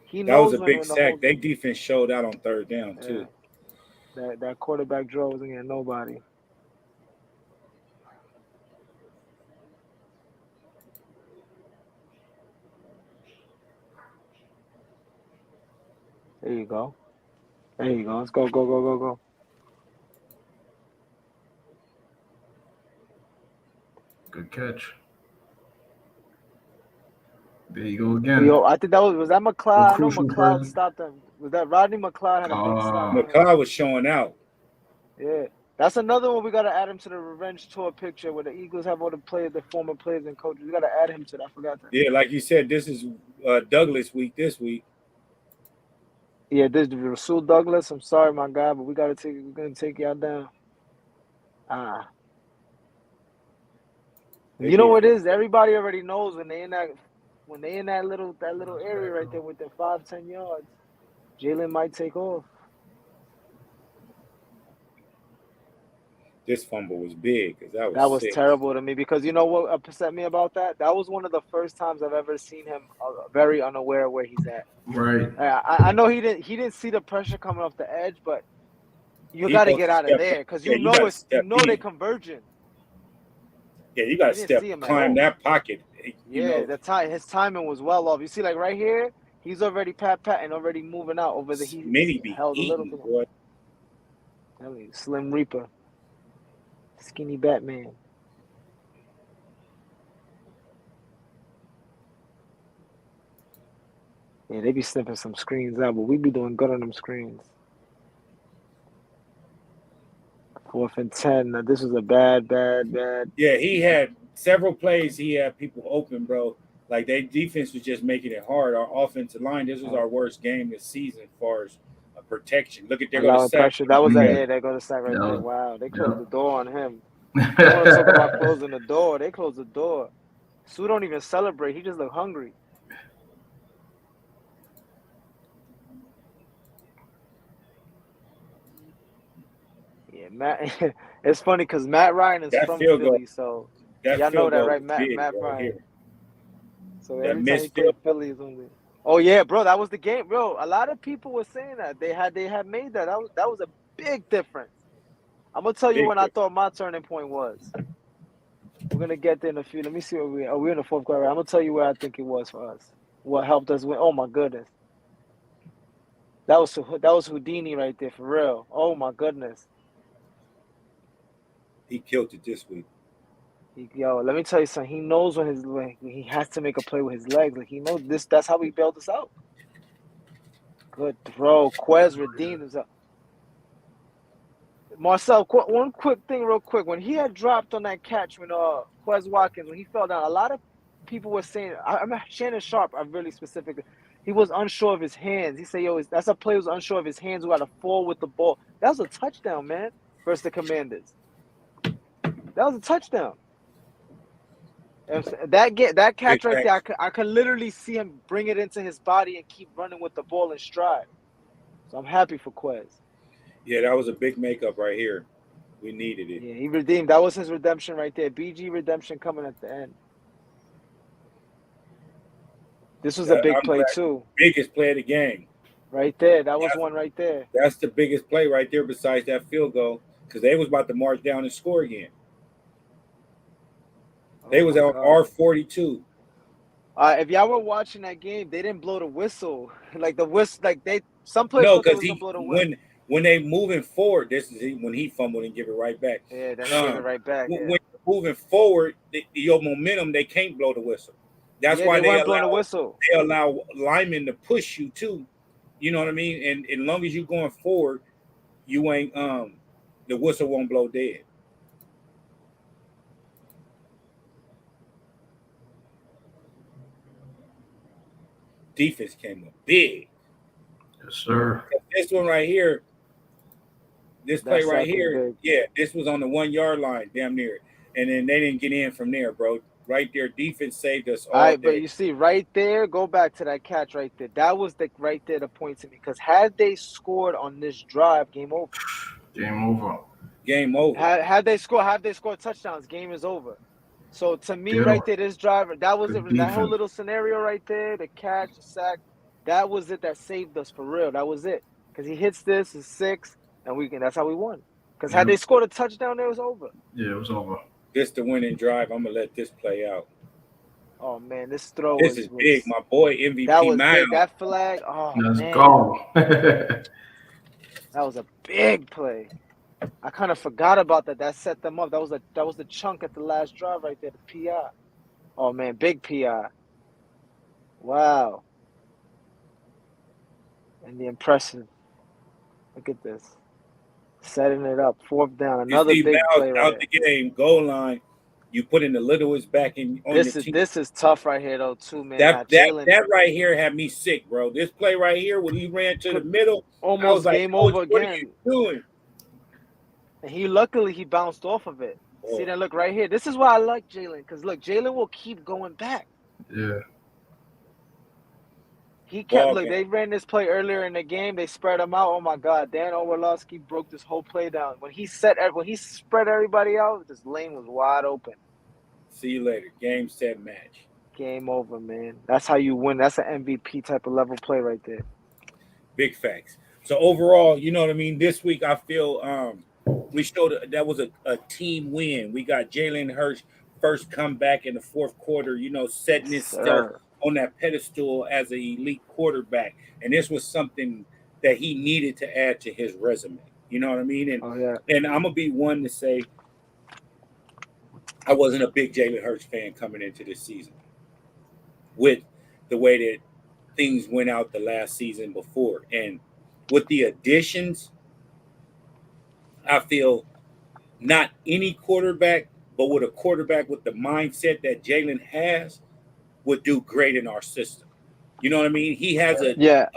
He knows that was a big sack. Their defense showed out on 3rd down too. That quarterback draw wasn't getting nobody. There you go. Let's go. Good catch. There you go again. Yo, I think was that McLeod? I know McLeod stopped him. Was that Rodney McLeod had a big stop? McLeod was showing out. Yeah. That's another one we got to add him to the revenge tour picture where the Eagles have all the former players and coaches. We got to add him to that. I forgot that. Yeah, like you said, this is Douglas week this week. Yeah, this is Rasul Douglas. I'm sorry, my guy, but we're gonna take y'all down. You know what it is? Everybody already knows when they in that little area right there with their 5-10 yards, Jalen might take off. This fumble was big because that was terrible to me, because you know what upset me about that? That was one of the first times I've ever seen him very unaware of where he's at. Right. I know he didn't see the pressure coming off the edge, but you got to get out of there because they're converging. Yeah, you got He to didn't step, see him at climb all. that pocket. You Yeah, know, his timing was well off. You see, like right here, he's already and already moving out over the. He Mini be held a little eating, bit. boy. I mean, Slim Reaper, skinny Batman. Yeah, they be sniffing some screens out, but we be doing good on them screens. 4th and 10. Now, this was a bad. Yeah, he had several plays. He had people open, bro. Like their defense was just making it hard. Our offensive line. This was our worst game this season as far as protection. Look at there go to Allowing sack. pressure. That was Yeah. They go to sack right there. Yeah. Wow, they closed Yeah. the door on him. You want to talk about closing the door? They closed the door. Sue don't even celebrate. He just look hungry. Yeah, Matt. It's funny because Matt Ryan is That from field goal. Philly, so That y'all know field that, goal right? was big Matt right Ryan. here. So That every time he missed played field. Philly, is only. Oh yeah, bro, that was the game, bro. A lot of people were saying that they had made that. That was a big difference. I'm gonna tell you Big when I difference. thought my turning point was. We're gonna get there in a few. Let me see where we are. We're in the 4th quarter. I'm gonna tell you where I think it was for us. What helped us win? Oh my goodness, that was Houdini right there for real. Oh my goodness. He killed it this week. Yo, let me tell you something. He knows when he has to make a play with his legs. Like he knows this. That's how he bailed us out. Good throw. Quez redeemed himself. Marcel, one quick thing, real quick. When he had dropped on that catch, when Quez Watkins, when he fell down, a lot of people were saying, I'm Shannon Sharp. I'm really specific. He was unsure of his hands. He said, "Yo, that's a player who's unsure of his hands. Who got to fall with the ball." That was a touchdown, man. Versus the Commanders. That was a touchdown. And that Big catch right there, facts. I could literally see him bring it into his body and keep running with the ball in stride. So I'm happy for Quez. Yeah, that was a big makeup right here. We needed it. Yeah, he redeemed. That was his redemption right there. BG redemption coming at the end. This was a big I'm play glad. too. Biggest play of the game. Right there. That was That's, one right there. that's the biggest play right there besides that field goal because they was about to march down and score again. They Oh was my on God. R42. If y'all were watching that game, they didn't blow the whistle. Like the whistle, some players No, thought they because was gonna he blow the whistle. when they moving forward, this is when he fumbled and give it right back. Yeah, then he gave it right back. When Yeah. you're moving forward, your momentum, they can't blow the whistle. That's Yeah, why they weren't blowing the whistle. they allow linemen to push you too. You know what I mean? And as long as you're going forward, you ain't the whistle won't blow dead. Defense came up big. Yes, sir. This one right here, this play That right sack was here, big. yeah, this was on the 1 yard line, damn near. And then they didn't get in from there, bro. Right there, defense saved us All all right, but day. you see, right there, go back to that catch right there. That was right there the point to me. Because had they scored on this drive, game over. Game over. Game over. Had they scored touchdowns, game is over. So to me, Yeah. right there, this driver, that was it. Good That whole defense. little scenario right there, the catch, the sack, that was it. That saved us for real. That was it. Because he hits this, is 6, and that's how we won. Because had Yeah. they scored a touchdown, it was over. Yeah, it was over. This the winning drive. I'm gonna let this play out. Oh man, this throw This was is big, my boy that MVP was big. Miles. That flag, oh Let's man, go. that was a big play. I kind of forgot about that. That set them up. That was the chunk at the last drive right there, the PI. Oh man, big PI. Wow. And the impressive. Look at this. Setting it up. 4th down. You Another see big Miles play right out the here. game, goal line. You put in the littlest back in on your team. This is tough right here though too, man. That right here had me sick, bro. This play right here when he ran to the middle, I was almost like, game Coach, over what are again. you doing? And luckily he bounced off of it. Oh. See that look right here. This is why I like Jalen, because look, Jalen will keep going back. Yeah. He kept Ball game. they ran this play earlier in the game. They spread him out. Oh my God, Dan Orlowski broke this whole play down. When he spread everybody out, this lane was wide open. See you later. Game, set, match. Game over, man. That's how you win. That's an MVP type of level play right there. Big facts. So overall, you know what I mean? This week I feel we showed that was a team win. We got Jalen Hurts first comeback in the fourth quarter, setting Yes, himself sir. on that pedestal as an elite quarterback. And this was something that he needed to add to his resume. You know what I mean? And Oh yeah. and I'm gonna be one to say I wasn't a big Jalen Hurts fan coming into this season with the way that things went out the last season before. And with the additions, I feel not any quarterback, but with a quarterback with the mindset that Jalen has, would do great in our system. You know what I mean? He has Yeah.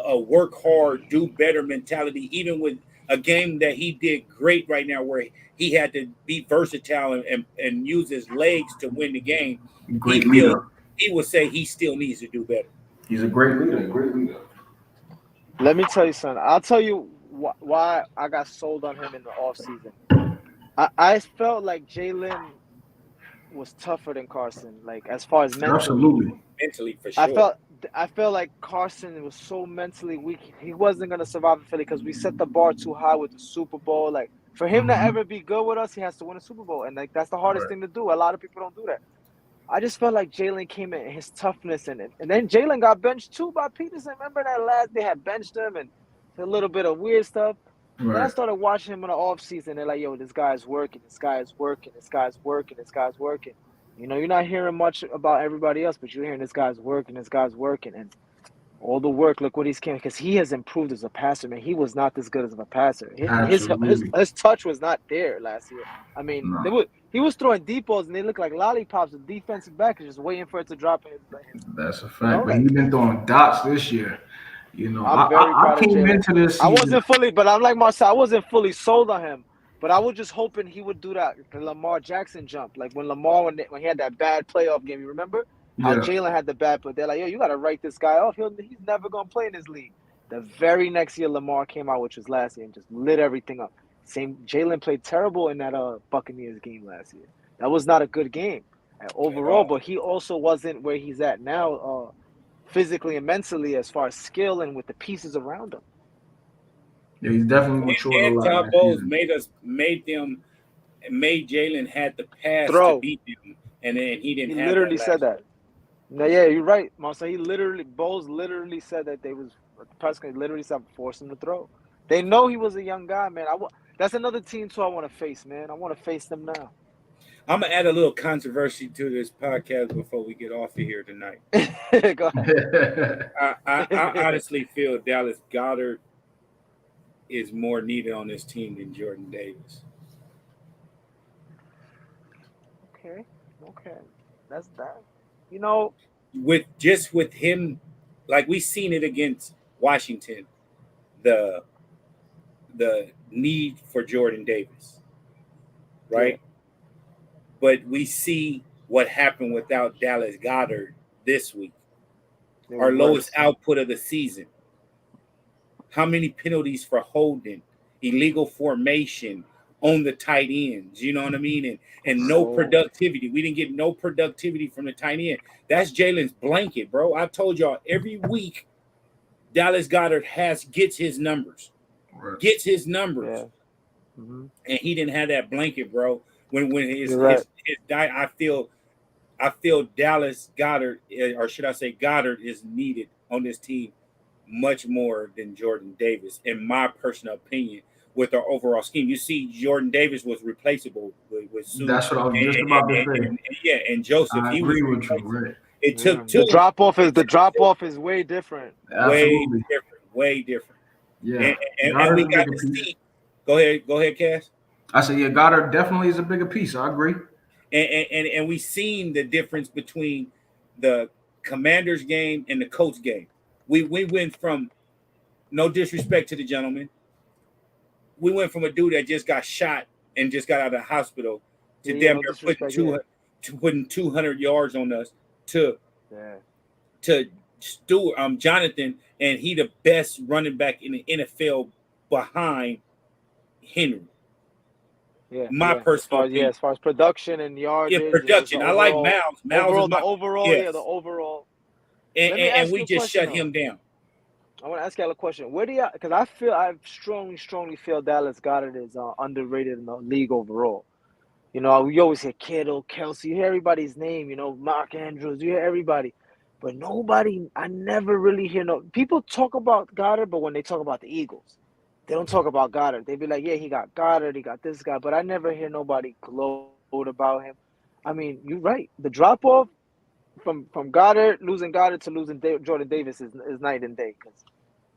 a work hard, do better mentality, even with a game that he did great right now where he had to be versatile and use his legs to win the game. He Great feels leader. he would say he still needs to do better. He's a great leader. Great leader. Let me tell you something. I'll tell you why I got sold on him in the offseason. I felt like Jalen was tougher than Carson, like as far as mentally. Absolutely. Mentally, for I sure. felt I felt like Carson was so mentally weak. He wasn't gonna survive in Philly because we set the bar too high with the Super Bowl. Like for him to ever be good with us, he has to win a Super Bowl, and like that's the hardest Right. thing to do. A lot of people don't do that. I just felt like Jalen came in his toughness and then Jalen got benched too by Peterson. Remember that last they had benched him and a little bit of weird stuff. Then I Right. started watching him in the offseason. They're like, yo, this guy's working, this guy's working, this guy's working, this guy's working. You're not hearing much about everybody else, but you're hearing this guy's working, and all the work. Look what he's can because he has improved as a passer, man. He was not this good as a passer. His Absolutely. his touch was not there last year. I mean, No. he was throwing deep balls and they look like lollipops. The defensive back is just waiting for it to drop in his That's a fact. know, But like he's been throwing dots this year. I'm very I proud of came Jalen. into this I season. wasn't fully, but I'm like Marcel. I wasn't fully sold on him, but I was just hoping he would do that the Lamar Jackson jump, like when Lamar when he had that bad playoff game. You remember how Yeah. Jalen had the bad, but they're like, yo, you got to write this guy off. He's never gonna play in this league. The very next year, Lamar came out, which was last year, and just lit everything up. Same Jalen played terrible in that Buccaneers game last year. That was not a good game overall, all. but he also wasn't where he's at now. Physically and mentally, as far as skill and with the pieces around him. Yeah, he's definitely matured a And lot Todd last Bowles season. made Jalen had the pass to Throw. beat them, and then he He didn't have that literally last said year. that. No, yeah, you're right, Marcel. Bowles literally said that they was the press conference literally said force him to throw. They know he was a young guy, man. That's another team too I want to face, man. I want to face them now. I'm gonna add a little controversy to this podcast before we get off of here tonight. Go ahead. I honestly feel Dallas Goedert is more needed on this team than Jordan Davis. Okay. That's that. With him, like we seen it against Washington, the need for Jordan Davis, right? Yeah. But we see what happened without Dallas Goedert this week. It Our was lowest worse. output of the season. How many penalties for holding, illegal formation on the tight ends? You know what I mean? And no productivity. We didn't get no productivity from the tight end. That's Jalen's blanket, bro. I told y'all every week Dallas Goedert gets his numbers. Right. Gets his numbers. Yeah. Mm-hmm. And he didn't have that blanket, bro. When his diet, I feel Dallas Goedert, or should I say Goddard, is needed on this team much more than Jordan Davis, in my personal opinion, with our overall scheme. You see, Jordan Davis was replaceable with Sue. That's what I was just about to say. And Joseph, I he was agree with you. replaceable. Right. It took two. The drop off is way different. Absolutely. Way different. Yeah. And we got to see. Go ahead, Cass. I said, yeah, Goddard definitely is a bigger piece. I agree. And we seen the difference between the Commanders game and the Colts game. We went from, no disrespect to the gentleman, we went from a dude that just got shot and just got out of the hospital to damn near putting 200 yards on us to Stewart, Jonathan, and he the best running back in the NFL behind Henry. Yeah, my personal opinion. As far as production and yardage. Yeah, production. I like Miles. The overall. And we just shut him down. I want to ask you a question. Where do you? Because I strongly feel Dallas Goedert is underrated in the league overall. You know, we always hear Kittle, Kelsey, you hear everybody's name, you know, Mark Andrews, you hear everybody. But nobody, I never really hear people talk about Goddard, but when they talk about the Eagles, they don't talk about Goddard. They be like, yeah, he got Goddard, he got this guy, but I never hear nobody gloat about him. I mean, you're right. The drop off from Goddard, losing Goddard to losing Jordan Davis is night and day because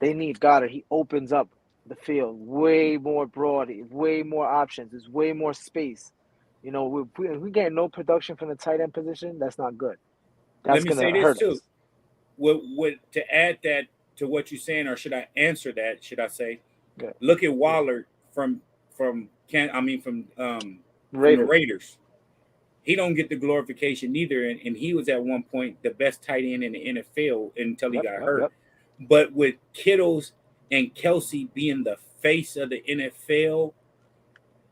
they need Goddard. He opens up the field way more broad, way more options. There's way more space. You know, we get no production from the tight end position. That's not good. That's Let me say gonna this hurt too. us. What to add that to what you're saying, or should I answer that? Should I say, Good. look at Waller from the Raiders. Raiders. He don't get the glorification neither, and he was at one point the best tight end in the NFL until he got hurt. Yep. But with Kittles and Kelsey being the face of the NFL,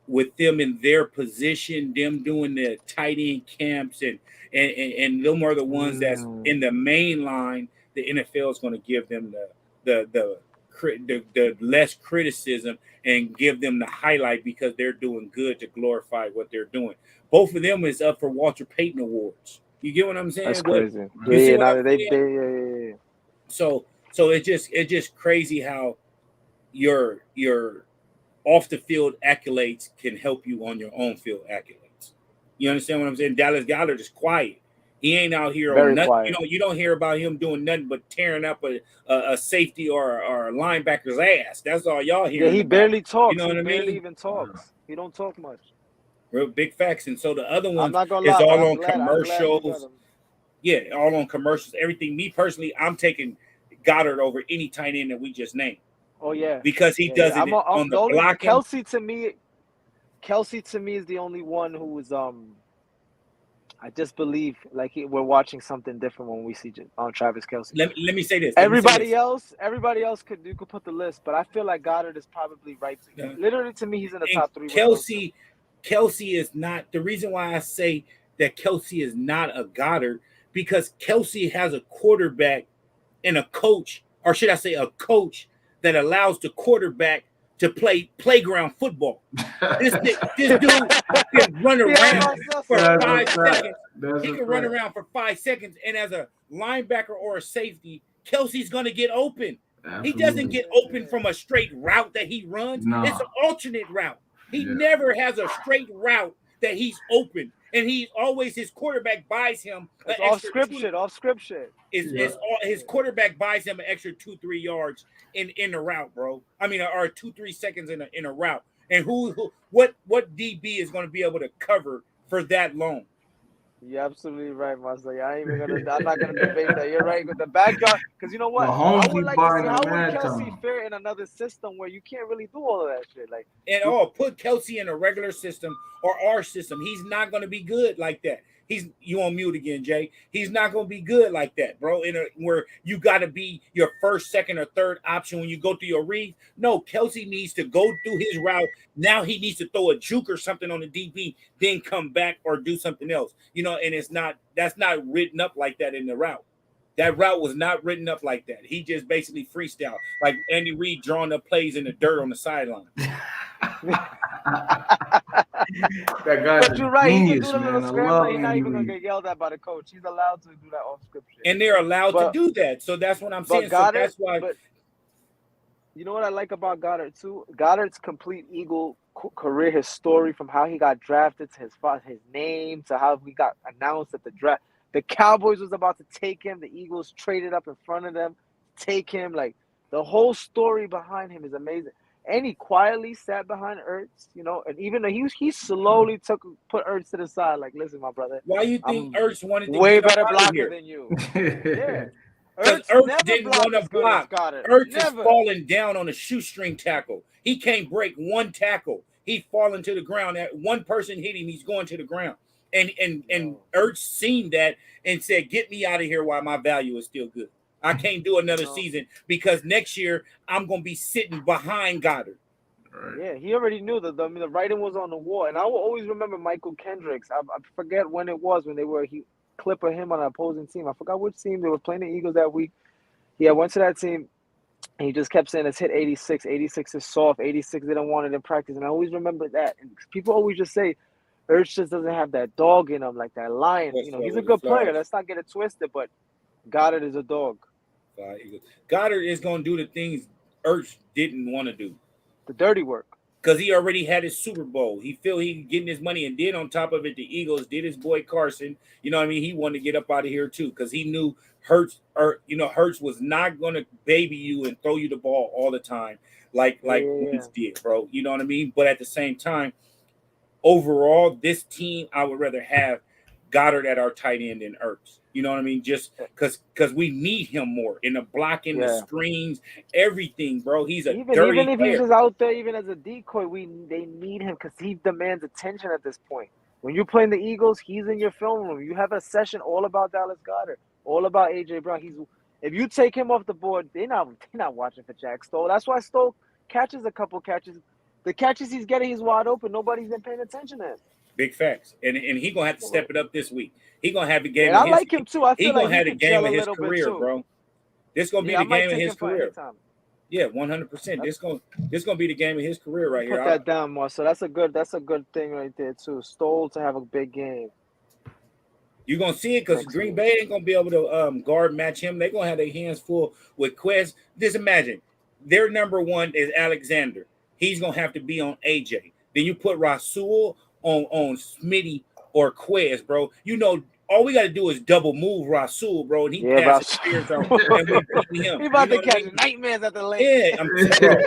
with them in their position, them doing the tight end camps, and them are the ones that's in the main line, the NFL is going to give them the less criticism and give them the highlight because they're doing good to glorify what they're doing. Both of them is up for Walter Payton Awards. You get what I'm saying? That's crazy. Yeah. So it's just crazy how your off the field accolades can help you on your own field accolades. You understand what I'm saying? Dallas Goedert is quiet. He ain't out here Very on nothing. quiet. You don't hear about him doing nothing but tearing up a safety or a linebacker's ass. That's all y'all hear. Yeah, he barely talks. You know what I mean? He barely even talks. He don't talk much. Real big facts. And so the other one I'm not gonna is lie, all I'm on glad commercials. Yeah, all on commercials. Everything. Me personally, I'm taking Goddard over any tight end that we just named. Oh yeah, because he does it on the blocking. Kelsey to me is the only one who was I just believe like we're watching something different when we see on Travis Kelsey. Let me say this. Everybody else you could put the list, but I feel like Goddard is probably right. Literally to me, he's in the top 3. Kelsey is not the reason why I say that Kelsey is not a Goddard, because Kelsey has a quarterback and a coach, or should I say a coach that allows the quarterback to play playground football. This dude can run around for 5 seconds. He can run around for 5 seconds, and as a linebacker or a safety, Kelsey's going to get open. Absolutely. He doesn't get open from a straight route that he runs. No. It's an alternate route. He never has a straight route that he's open. And he's always, his quarterback buys him off script shit. His quarterback buys him an extra 2-3 yards in the route, bro. I mean, or 2-3 seconds in a route. And what DB is going to be able to cover for that long? You're absolutely right, Marcel. I'm not gonna debate that. You're right with the backyard, because you know what? I would like to see how would Kelsey fare in another system where you can't really do all of that shit. Like, put Kelsey in a regular system or our system. He's not gonna be good like that. You on mute again, Jay. He's not gonna be good like that, bro. Where you got to be your first, second, or third option when you go through your read. No, Kelsey needs to go through his route. Now he needs to throw a juke or something on the DB, then come back or do something else. And that's not written up like that in the route. That route was not written up like that. He just basically freestyle, like Andy Reid drawing up plays in the dirt on the sideline. That guy's but you're right. genius, he can do man. the scramble. He's not even gonna get yelled at by the coach. He's allowed to do that off script shit. And they're allowed to do that. So that's what I'm saying. So that's why. But you know what I like about Goddard too? Goddard's complete Eagle career, his story from how he got drafted to his name to how he got announced at the draft. The Cowboys was about to take him. The Eagles traded up in front of them, take him. Like, the whole story behind him is amazing. And he quietly sat behind Ertz, and even though he slowly put Ertz to the side, like, listen, my brother. Why you think Ertz wanted to way get better out blocker here? than you? Yeah. Because Ertz didn't want to block. Ertz is Never. falling down on a shoestring tackle. He can't break one tackle. He's falling to the ground. One person hit him, he's going to the ground. And Ertz seen that and said, get me out of here while my value is still good. I can't do another season because next year I'm going to be sitting behind Goddard. Right. Yeah, he already knew that the writing was on the wall. And I will always remember Michael Kendricks. I forget when it was, when they were clip of him on an opposing team. I forgot which team they were playing, the Eagles that week. Yeah, I went to that team, and he just kept saying, it's hit 86. 86 is soft. 86 didn't want it in practice. And I always remember that. And people always just say, Ertz just doesn't have that dog in him, like that lion. What's You know, up he's a with the good player. flies? Let's not get it twisted, but Goddard is a dog. Eagles. Goddard is going to do the things Ertz didn't want to do The dirty work. because he already had his Super Bowl. He feel he getting his money, and then on top of it, the Eagles did his boy Carson. You know what I mean? He wanted to get up out of here too because he knew Hurts was not going to baby you and throw you the ball all the time like Yeah. Wentz did, bro. You know what I mean? But at the same time, overall, this team I would rather have Goddard at our tight end than Ertz. You know what I mean? Just because we need him more in the blocking, the Yeah. screens, everything, bro. He's a Even dirty if he's player. just out there, even as a decoy, they need him because he demands attention at this point. When you're playing the Eagles, he's in your film room. You have a session all about Dallas Goddard, all about AJ Brown. If you take him off the board, they're not watching for Jack Stoll. That's why Stoll catches a couple catches. The catches he's getting, he's wide open. Nobody's been paying attention to him. Big facts. And he gonna have to step it up this week. He gonna have the game. Yeah, of I his, like him too. I he feel gonna like have he the could game gel of a his little bit career, too. bro. This gonna be Yeah, I the might game of take his him for career. anytime. Yeah, 100%. This gonna be the game of his career right Put here. that down, Marcel. That's a good thing right there too. Stoll to have a big game. You're gonna see it because Next Green week. Bay ain't gonna be able to guard match him. They're gonna have their hands full with Quest. Just imagine their number one is Alexander. He's gonna have to be on AJ. Then you put Rasul on Smitty or Quez, bro. You know, all we gotta do is double move Rasul, bro, and he Yeah, passes Rasul. spears out, and we beat him. He about You know to what I catch mean? nightmares at the lake. Yeah, bro.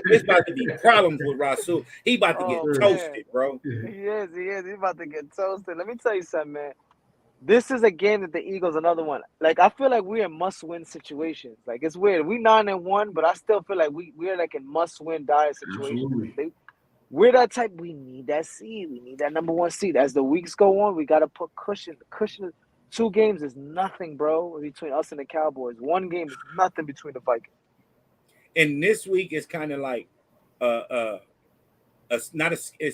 It's about to be problems with Rasul. He about to get Oh, man. toasted, bro. He is. He's about to get toasted. Let me tell you something, man. This is a game that the Eagles, another one. Like, I feel like we're in must-win situations. Like, it's weird. We 9-1, but I still feel like we're like in must-win dire situations. Absolutely. We're that type. We need that seed. We need that number one seed. As the weeks go on, we got to put cushion. The cushion. 2 games is nothing, bro, between us and the Cowboys. 1 game is nothing between the Vikings. And this week is kind of like it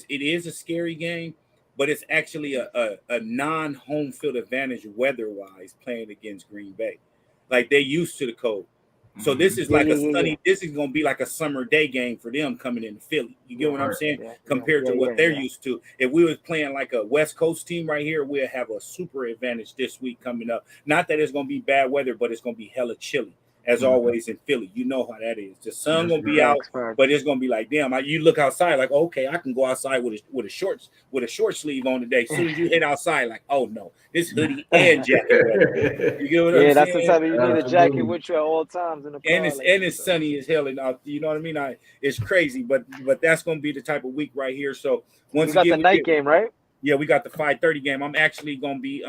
is a scary game, but it's actually a non-home field advantage weather-wise playing against Green Bay. Like they're used to the cold. So this is like a sunny, this is gonna be like a summer day game for them coming into Philly. You get what I'm saying? Compared to what they're used to. If we was playing like a West Coast team right here, we'll have a super advantage this week coming up. Not that it's gonna be bad weather, but it's gonna be hella chilly. As always in Philly, you know how that is. The sun gonna be out, but it's gonna be like, damn. You look outside, like, okay, I can go outside with a short sleeve on today. As soon as you hit outside, like, oh no, this hoodie and jacket. You get what I'm saying? That's the type of, you need a jacket with you at all times in the car. And it's sunny as hell, and you know what I mean. It's crazy, but that's gonna be the type of week right here. So once we got the night game, right? Yeah, we got the 5:30 game. I'm actually gonna be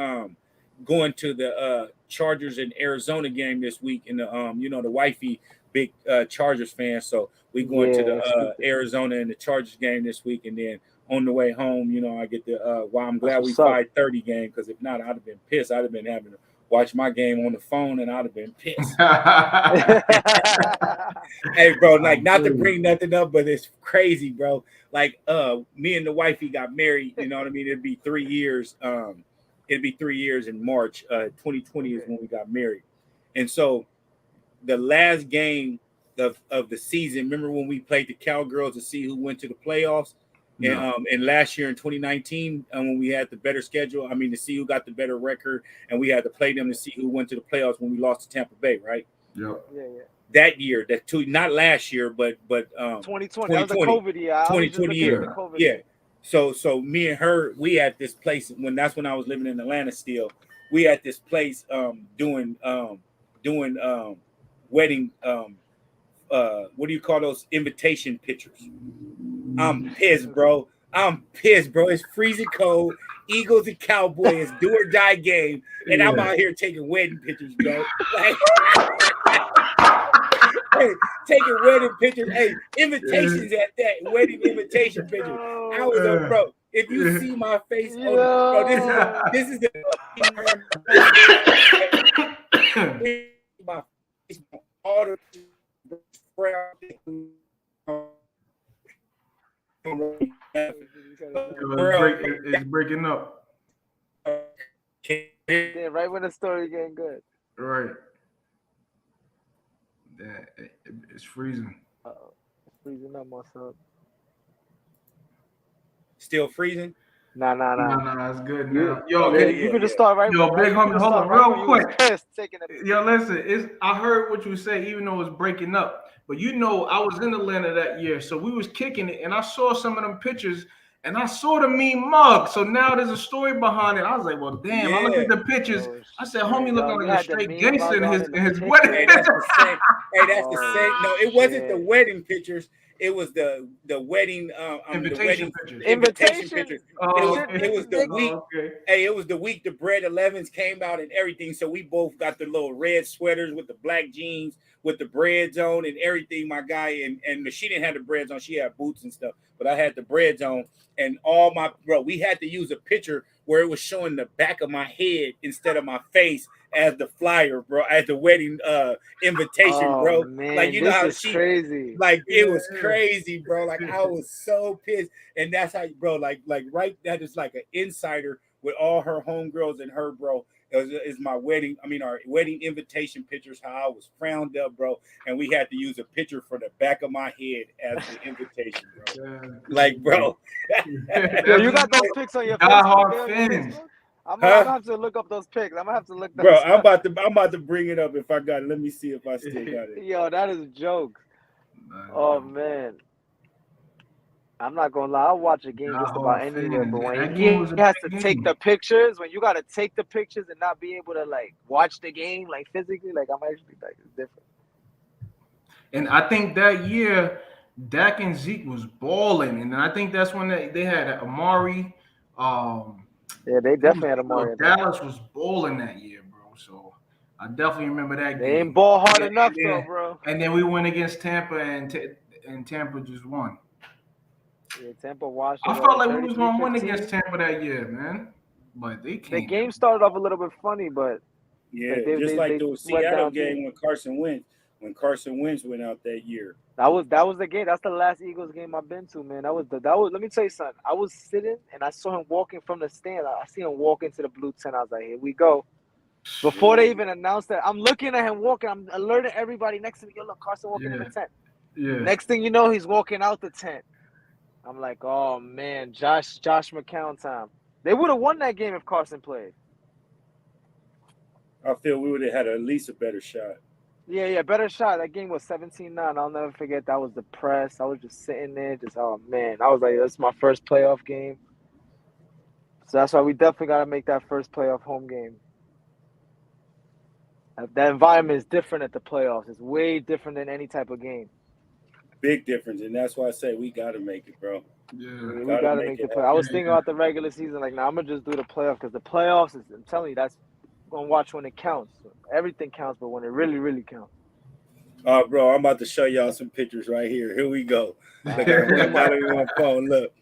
going to the Chargers and Arizona game this week, and the wifey big Chargers fan, so we going to the Arizona and the Chargers game this week, and then on the way home, I get the I'm glad we 5:30 game, because if not, I'd have been pissed. I'd have been having to watch my game on the phone, and I'd have been pissed. Hey, bro, like, not to bring nothing up, but it's crazy, bro. Like, me and the wifey got married. You know what I mean? It'd be 3 years. It'd be 3 years in March. 2020 is when we got married. And so the last game of the season, remember when we played the Cowgirls to see who went to the playoffs? Yeah. And last year in 2019, when we had the better schedule, to see who got the better record, and we had to play them to see who went to the playoffs when we lost to Tampa Bay, right? Yep. Yeah. That year, not last year, but 2020. That was the COVID year. 2020 year. Yeah. So me and her, we had this place when I was living in Atlanta still. We had this place doing wedding what do you call those invitation pictures? I'm pissed, bro. It's freezing cold. Eagles and Cowboys do or die game, and I'm out here taking wedding pictures, bro. Like, hey, taking wedding pictures. Hey, invitations at that. Wedding invitation pictures. I was bro. If you see my face, bro, this is my face, all the it's breaking up. Yeah, right when the story getting good. Right. It's freezing. It's freezing up, myself. Still freezing? Nah, it's good You, now. Yo, okay, you could just start right. Yo, right, big you homie, could hold start on, right real when you was quick. pissed, taking it. Yo, listen, I heard what you say, even though it's breaking up. But you know, I was in Atlanta that year, so we was kicking it, and I saw some of them pictures, and I saw the mean mug. So now there's a story behind it. I was like, well, damn. I looked Yeah. at the pictures. Oh, I said, homie, shit, looking dog. You like a had the straight mean gangster mug in on his in the in his picture. wedding. Hey, that's the same. Hey, that's the Oh, same. No, it wasn't the shit. wedding pictures. It was the wedding the Invitation wedding pictures. invitation pictures. Oh, It was the week. okay. Hey, it was the week the Bread 11s came out and everything. So we both got the little red sweaters with the black jeans with the breads on and everything, my guy. And she didn't have the breads on, she had boots and stuff, but I had the breads on. And all my we had to use a picture where it was showing the back of my head instead of my face as the flyer, bro, as the wedding invitation, bro. Man, Like you know this how is she crazy. like it was Yeah. crazy, bro. Like I was so pissed. And that's how, bro, like right, that is like an insider with all her homegirls and her, bro. Is my wedding, our wedding invitation pictures, how I was frowned up, bro. And we had to use a picture for the back of my head as the invitation, bro. Yeah. Like, bro. Yo, you got those pics on your Die-hard Facebook? fans. I'm gonna have to look up those pics. I'm gonna have to look those Bro, up. I'm about to bring it up if I got it. Let me see if I still got it. Yo, that is jokes. Oh man. I'm not gonna lie, I'll watch a game just about Die-hard anywhere, fan. but when That he game was a has big to take game. the pictures, when you gotta take the pictures and not be able to like watch the game like physically, like I'm actually like it's different. And I think that year, Dak and Zeke was balling, and I think that's when they had Amari. Yeah, they definitely had a Mario. Dallas was balling that year, bro. So I definitely remember that They game. ain't ball hard Yeah, enough yeah. though, bro. And then we went against Tampa, and Tampa just won. Yeah, Tampa watched. I felt like we was gonna win against Tampa that year, man. But they The came. game started off a little bit funny, but Yeah, like, just like they the went Seattle down game deep. when Carson Wentz went out that year. That was the game. That's the last Eagles game I've been to, man. That was. Let me tell you something. I was sitting and I saw him walking from the stand. I see him walk into the blue tent. I was like, here we go. Before they even announced that, I'm looking at him walking. I'm alerting everybody next to me. Yo, look, Carson walking in the tent. Yeah. Next thing you know, he's walking out the tent. I'm like, oh man, Josh McCown time. They would have won that game if Carson played. I feel we would have had at least a better shot. Yeah, better shot. That game was 17-9. I'll never forget. That was the press. I was just sitting there, oh man. I was like, that's my first playoff game. So that's why we definitely got to make that first playoff home game. That environment is different at the playoffs. It's way different than any type of game. Big difference, and that's why I say we got to make it, bro. Yeah. We got to make the playoffs. I was thinking about the regular season, like, I'm going to just do the playoff because the playoffs, I'm telling you, that's going to watch when it counts. Everything counts, but when it really, really counts. Bro, I'm about to show y'all some pictures right here. Here we go. Look, I got it on my phone. Look,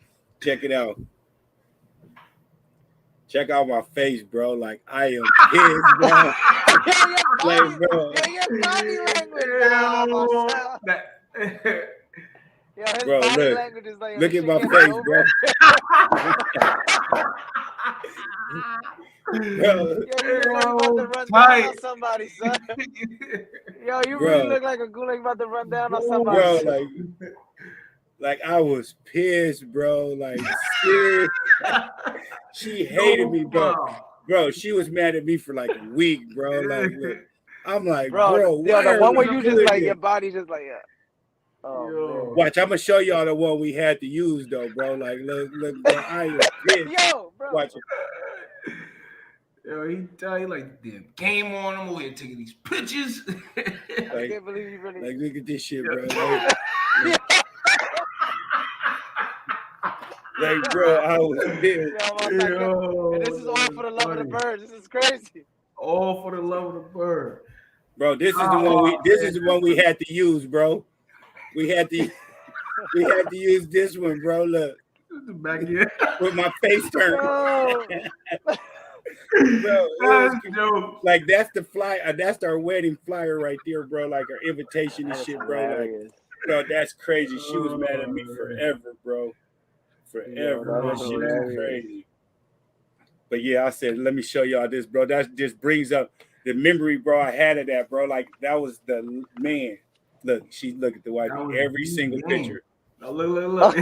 check it out. Check out my face, bro. Like I am pissed, bro. Like, bro. Your body language. His Bro, body look. language is like, Look at my face, bro. Bro. Yo, you look like you about to run down on somebody, son. Yo, you really look like a ghoul about to run down on somebody. Bro, like I was pissed, bro. Like, serious. She hated me, bro. Bro, she was mad at me for like a week, bro. Like, look, I'm like, bro, the one where you just like your body just like, yeah. Oh, watch, I'm gonna show y'all the one we had to use though, bro. Like, look, bro, I am pissed. Yo, bro. Watch it. Yo, he tell you like the game on him. We're here taking these pictures. I can't believe you really. Like, look at this shit, bro. Like, bro, I was pissed. And this is all for the love of the birds. This is crazy. All for the love of the bird, bro. This is the one. This is the one we had to use, bro. We had to use this one, bro. Look, back here with my face turned. Bro, like that's the flyer. That's our wedding flyer right there, bro. Like our invitation and shit, bro. Like, bro, that's crazy. She was mad at me forever, bro. Forever, bro. She was crazy. But yeah, I said, let me show y'all this, bro. That just brings up the memory, bro. I had of that, bro. Like that was the man. Look, she look at the wife every single picture. Oh, look.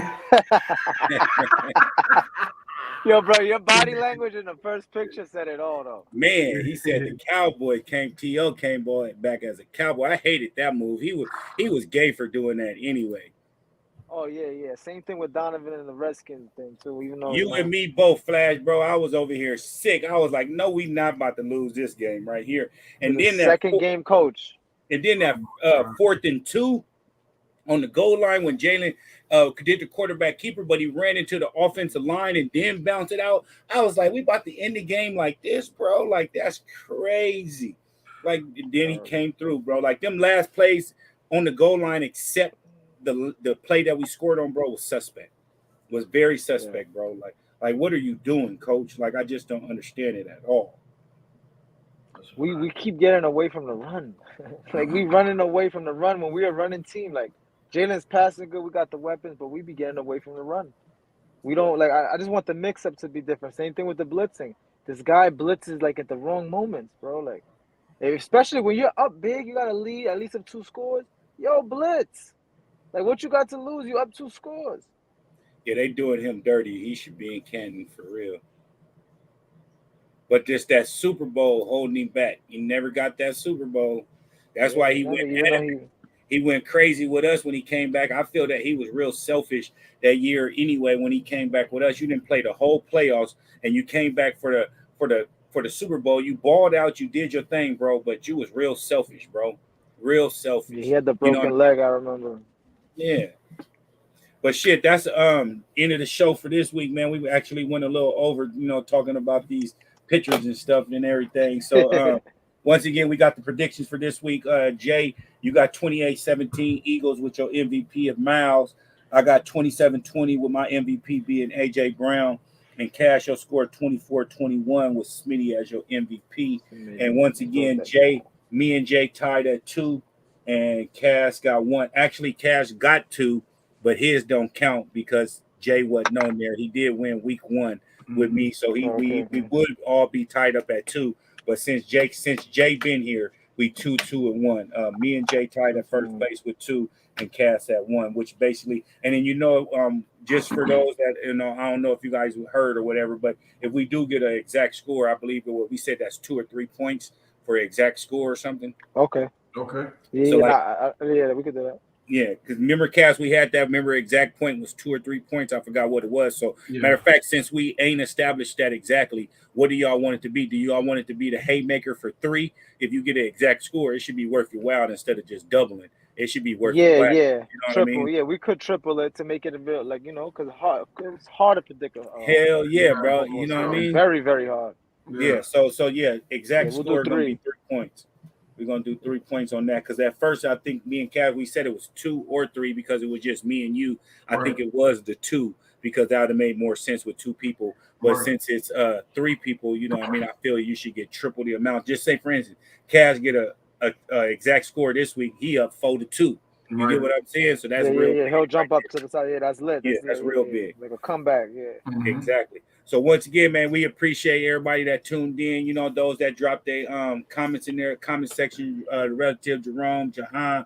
Yo, bro, your body language in the first picture said it all, though. Man, he said the cowboy came. T.O. came back as a cowboy. I hated that move. He was gay for doing that anyway. Oh yeah. Same thing with Donovan and the Redskins thing too. Even though You and me both, Flash, bro. I was over here sick. I was like, no, we not about to lose this game right here. And the then second game coach. and then that 4th and 2 on the goal line when Jalen did the quarterback keeper, but he ran into the offensive line and then bounced it out. I was like, we about to end the game like this, bro. Like, that's crazy. Like, then he came through, bro. Like, them last plays on the goal line, except the play that we scored on, bro, was suspect. Was very suspect, bro. Like, what are you doing, coach? Like, I just don't understand it at all. We keep getting away from the run. Like, we running away from the run when we're a running team. Like, Jalen's passing good, we got the weapons, but we be getting away from the run. We don't like. I just want the mix-up to be different. Same thing with the blitzing. This guy blitzes like at the wrong moments, bro. Like, especially when you're up big, you gotta lead at least of 2 scores. Yo, blitz. Like, what you got to lose? You up 2 scores. Yeah, they doing him dirty. He should be in Canton for real. But just that Super Bowl holding him back. He never got that Super Bowl. That's why he went crazy with us when he came back. I feel that he was real selfish that year anyway when he came back with us. You didn't play the whole playoffs and you came back for the Super Bowl. You balled out, you did your thing, bro, but you was real selfish, bro. Real selfish. He had the broken leg, I remember. Yeah. But shit, that's end of the show for this week, man. We actually went a little over, talking about these pictures and stuff and everything. So once again, we got the predictions for this week. Jay, you got 28-17 Eagles with your MVP of Miles. I got 27-20 with my MVP being AJ Brown. And Cash, your score 24-21 with Smitty as your MVP. And once again, me and Jay tied at 2, and Cash got 1. Actually, Cash got 2, but his don't count because Jay wasn't on there. He did win week 1 with me, so we would all be tied up at 2. But since Jay been here, we 2-2-1. Me and Jay tied in first place with 2, and Cass at 1, which basically, and then just for those that I don't know if you guys heard or whatever, but if we do get an exact score, I believe we said that's 2 or 3 points for an exact score or something. Okay. Yeah, so we could do that. Yeah, because remember, Cass, we had that. Remember, exact point was 2 or 3 points. I forgot what it was. So, matter of fact, since we ain't established that exactly, what do y'all want it to be? Do y'all want it to be the haymaker for 3? If you get an exact score, it should be worth your while instead of just doubling. It should be worth your while. Yeah. You know triple. What I mean? Yeah, we could triple it to make it a bit because it's hard to predict. Hell yeah, bro. You know what I mean? Very, very hard. Yeah. So exact we'll score gonna be 3 points. We're gonna do 3 points on that because at first I think me and Cav we said it was 2 or 3 because it was just me and you. I think it was the 2 because that would have made more sense with 2 people. But since it's 3 people, you know what I mean, I feel you should get triple the amount. Just say for instance, Cav get a exact score this week, he up 4-2. You get what I'm saying? So that's real. Yeah, he'll jump up to the side. Yeah, that's lit. That's real big. Like a comeback. Yeah. Exactly. So once again, man, we appreciate everybody that tuned in. Those that dropped their comments in their comment section. The relative Jerome, Jahan,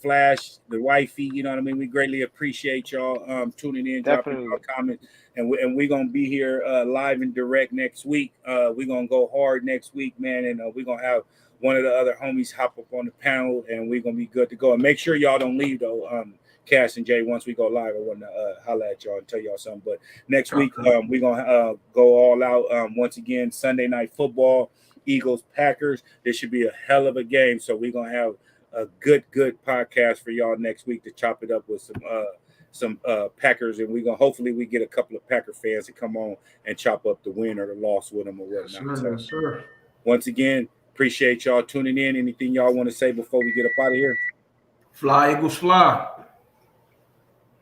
Flash, the wifey. You know what I mean. We greatly appreciate y'all tuning in, dropping your comments, and we're gonna be here live and direct next week. We're gonna go hard next week, man, and we're gonna have one of the other homies hop up on the panel, and we're gonna be good to go. And make sure y'all don't leave though. Cass and Jay, once we go live, I want to holler at y'all and tell y'all something. But next week, we're going to go all out. Once again, Sunday Night Football, Eagles, Packers. This should be a hell of a game. So we're going to have a good podcast for y'all next week to chop it up with some Packers. And hopefully we get a couple of Packer fans to come on and chop up the win or the loss with them or whatnot. Yes, sir. Once again, appreciate y'all tuning in. Anything y'all want to say before we get up out of here? Fly, Eagles, fly.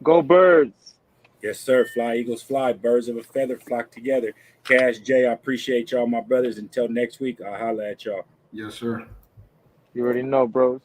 Go Birds. Yes, sir. Fly, Eagles, fly. Birds of a feather flock together. Cash, Jay, I appreciate y'all, my brothers. Until next week, I'll holler at y'all. Yes, sir. You already know, bros.